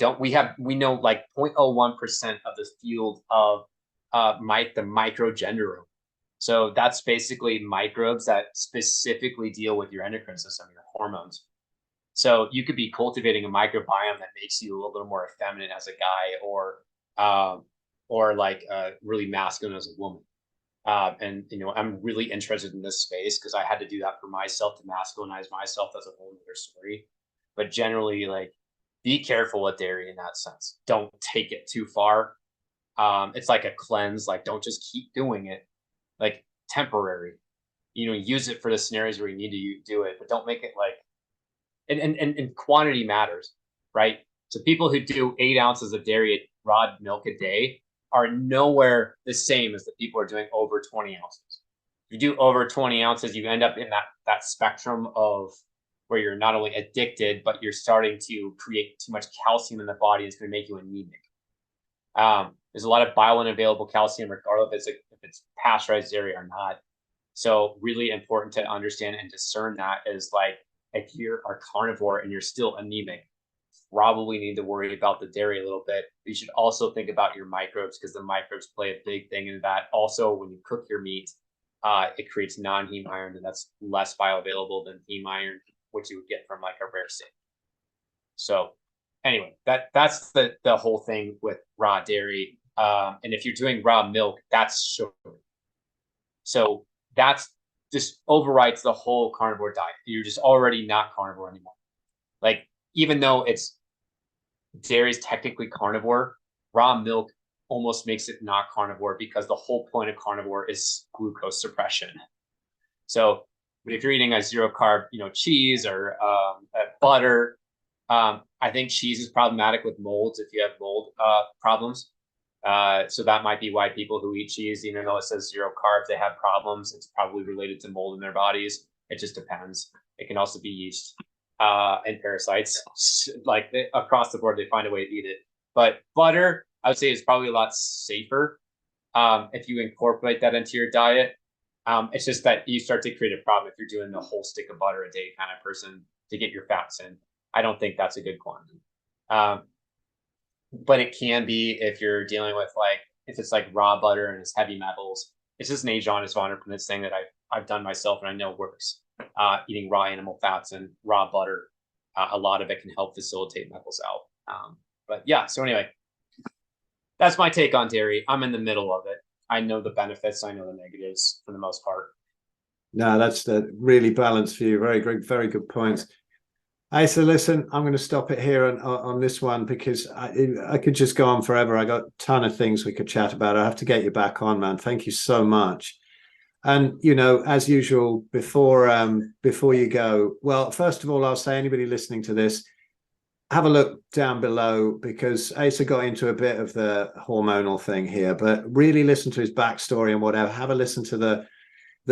know like 0.01% of the field of the microgenderome. So that's basically microbes that specifically deal with your endocrine system, your hormones. So you could be cultivating a microbiome that makes you a little more effeminate as a guy, or like really masculine as a woman. And I'm really interested in this space because I had to do that for myself, to masculinize myself. That's a whole other story. But generally, like, be careful with dairy in that sense. Don't take it too far. It's like a cleanse. Like, don't just keep doing it. Like, temporary. Use it for the scenarios where you need to do it, but don't make it like. And quantity matters, right? So people who do 8 ounces of dairy raw milk a day are nowhere the same as the people who are doing over 20 ounces. If you do over 20 ounces, you end up in that spectrum of where you're not only addicted, but you're starting to create too much calcium in the body. It's going to make you anemic. There's a lot of bioavailable calcium, regardless if it's pasteurized dairy or not. So really important to understand and discern that is like, if you're a carnivore and you're still anemic, probably need to worry about the dairy a little bit. You should also think about your microbes, because the microbes play a big thing in that. Also, when you cook your meat, it creates non-heme iron, and that's less bioavailable than heme iron, which you would get from like a rare steak. So anyway, that's the whole thing with raw dairy. And if you're doing raw milk, that's sugar. So that's just overrides the whole carnivore diet. You're just already not carnivore anymore. Like, even though dairy is technically carnivore, raw milk almost makes it not carnivore, because the whole point of carnivore is glucose suppression. So if you're eating a zero carb, cheese or butter, I think cheese is problematic with molds if you have mold problems. So that might be why people who eat cheese, even though it says zero carbs, they have problems. It's probably related to mold in their bodies. It just depends. It can also be yeast and parasites. Like, across the board, they find a way to eat it. But butter, I would say, is probably a lot safer if you incorporate that into your diet. It's just that you start to create a problem if you're doing the whole stick of butter a day kind of person to get your fats in. I don't think that's a good quantity. But it can be if you're dealing with, like, if it's like raw butter and it's heavy metals. It's just an Ajonis von Erpinitz thing that I've done myself and I know works. Eating raw animal fats and raw butter, a lot of it can help facilitate metals out. But yeah, so anyway, that's my take on dairy. I'm in the middle of it. I know the benefits, I know the negatives for the most part. No, that's the really balanced view. Very good points. Asa, listen, I'm going to stop it here on this one because I could just go on forever. I got a ton of things we could chat about. I have to get you back on, man. Thank you so much. And as usual, before you go, well, first of all, I'll say anybody listening to this, have a look down below because Asa got into a bit of the hormonal thing here, but really listen to his backstory and whatever. Have a listen to the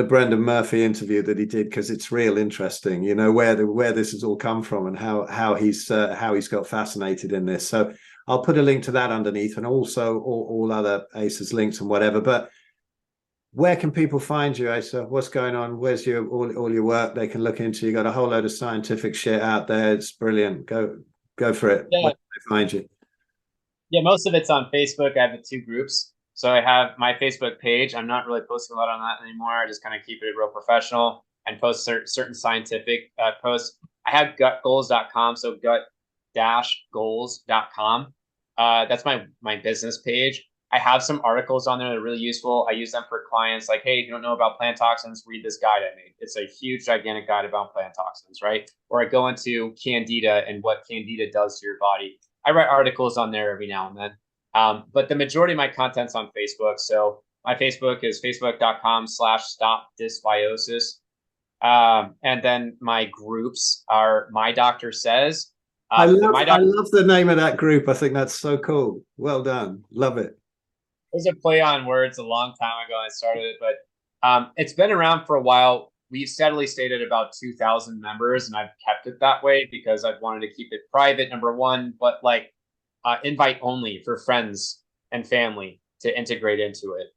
Brendan Murphy interview that he did because it's real interesting. Where this has all come from and how he's got fascinated in this. So I'll put a link to that underneath and also all other Asa's links and whatever. But where can people find you, Asa? What's going on? Where's all your work they can look into? You got a whole load of scientific shit out there. It's brilliant. Go for it. Yeah. Where can they find you? Yeah, most of it's on Facebook. I have the two groups. So I have my Facebook page. I'm not really posting a lot on that anymore. I just kind of keep it real professional and post certain scientific posts. I have gutgoals.com, so gut-goals.com. That's my business page. I have some articles on there that are really useful. I use them for clients like, hey, if you don't know about plant toxins, read this guide I made. It's a huge, gigantic guide about plant toxins, right? Or I go into Candida and what Candida does to your body. I write articles on there every now and then. But the majority of my content's on Facebook. So my Facebook is facebook.com/stopdysbiosis. And then my groups are My Doctor Says. I love the name of that group. I think that's so cool. Well done. Love it. It was a play on words a long time ago I started it, but it's been around for a while. We've steadily stayed at about 2,000 members, and I've kept it that way because I've wanted to keep it private, number one, but like invite only for friends and family to integrate into it.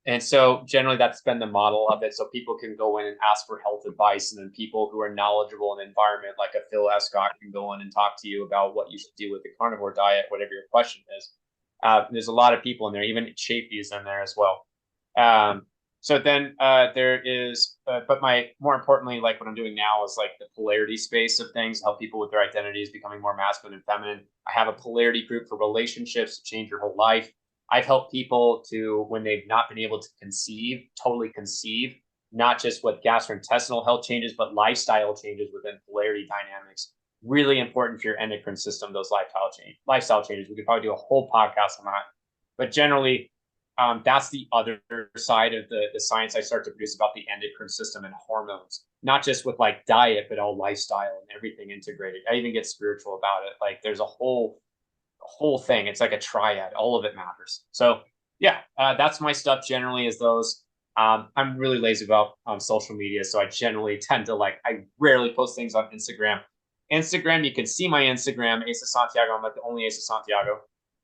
And so generally that's been the model of it. So people can go in and ask for health advice, and then people who are knowledgeable in the environment, like a Phil Escott, can go in and talk to you about what you should do with the carnivore diet, whatever your question is. There's a lot of people in there, even Chafee is in there as well. So then there is, but more importantly, like what I'm doing now is like the polarity space of things, help people with their identities becoming more masculine and feminine. I have a polarity group for relationships to change your whole life. I've helped people to, when they've not been able to totally conceive, not just what gastrointestinal health changes, but lifestyle changes within polarity dynamics. Really important for your endocrine system, those lifestyle changes. We could probably do a whole podcast on that. But generally, that's the other side of the science I start to produce about the endocrine system and hormones, not just with like diet, but all lifestyle and everything integrated. I even get spiritual about it. Like there's a whole thing. It's like a triad. All of it matters. So yeah, that's my stuff generally is those. I'm really lazy about social media. So I generally tend to I rarely post things on Instagram. You can see my Instagram, Asa Santiago. I'm like the only Asa Santiago.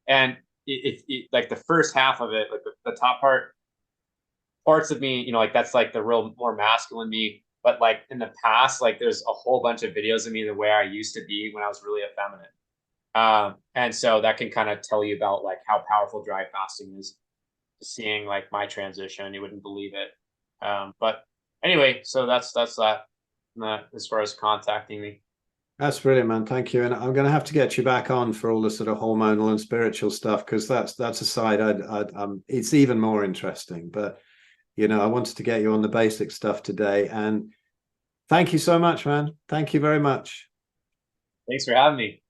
And it like the first half of it, like the top parts of me, that's like the real more masculine me. But like in the past, like there's a whole bunch of videos of me the way I used to be when I was really effeminate. And so that can kind of tell you about like how powerful dry fasting is. Seeing like my transition, you wouldn't believe it. But anyway, so that's that as far as contacting me. That's brilliant, man. Thank you. And I'm going to have to get you back on for all the sort of hormonal and spiritual stuff, because that's a side it's even more interesting. But I wanted to get you on the basic stuff today. And thank you so much, man. Thank you very much. Thanks for having me.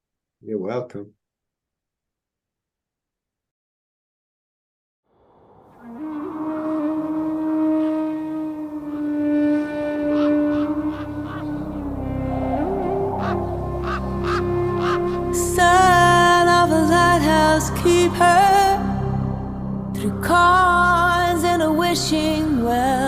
You're welcome. Son of a lighthouse keeper, through cons and a wishing well.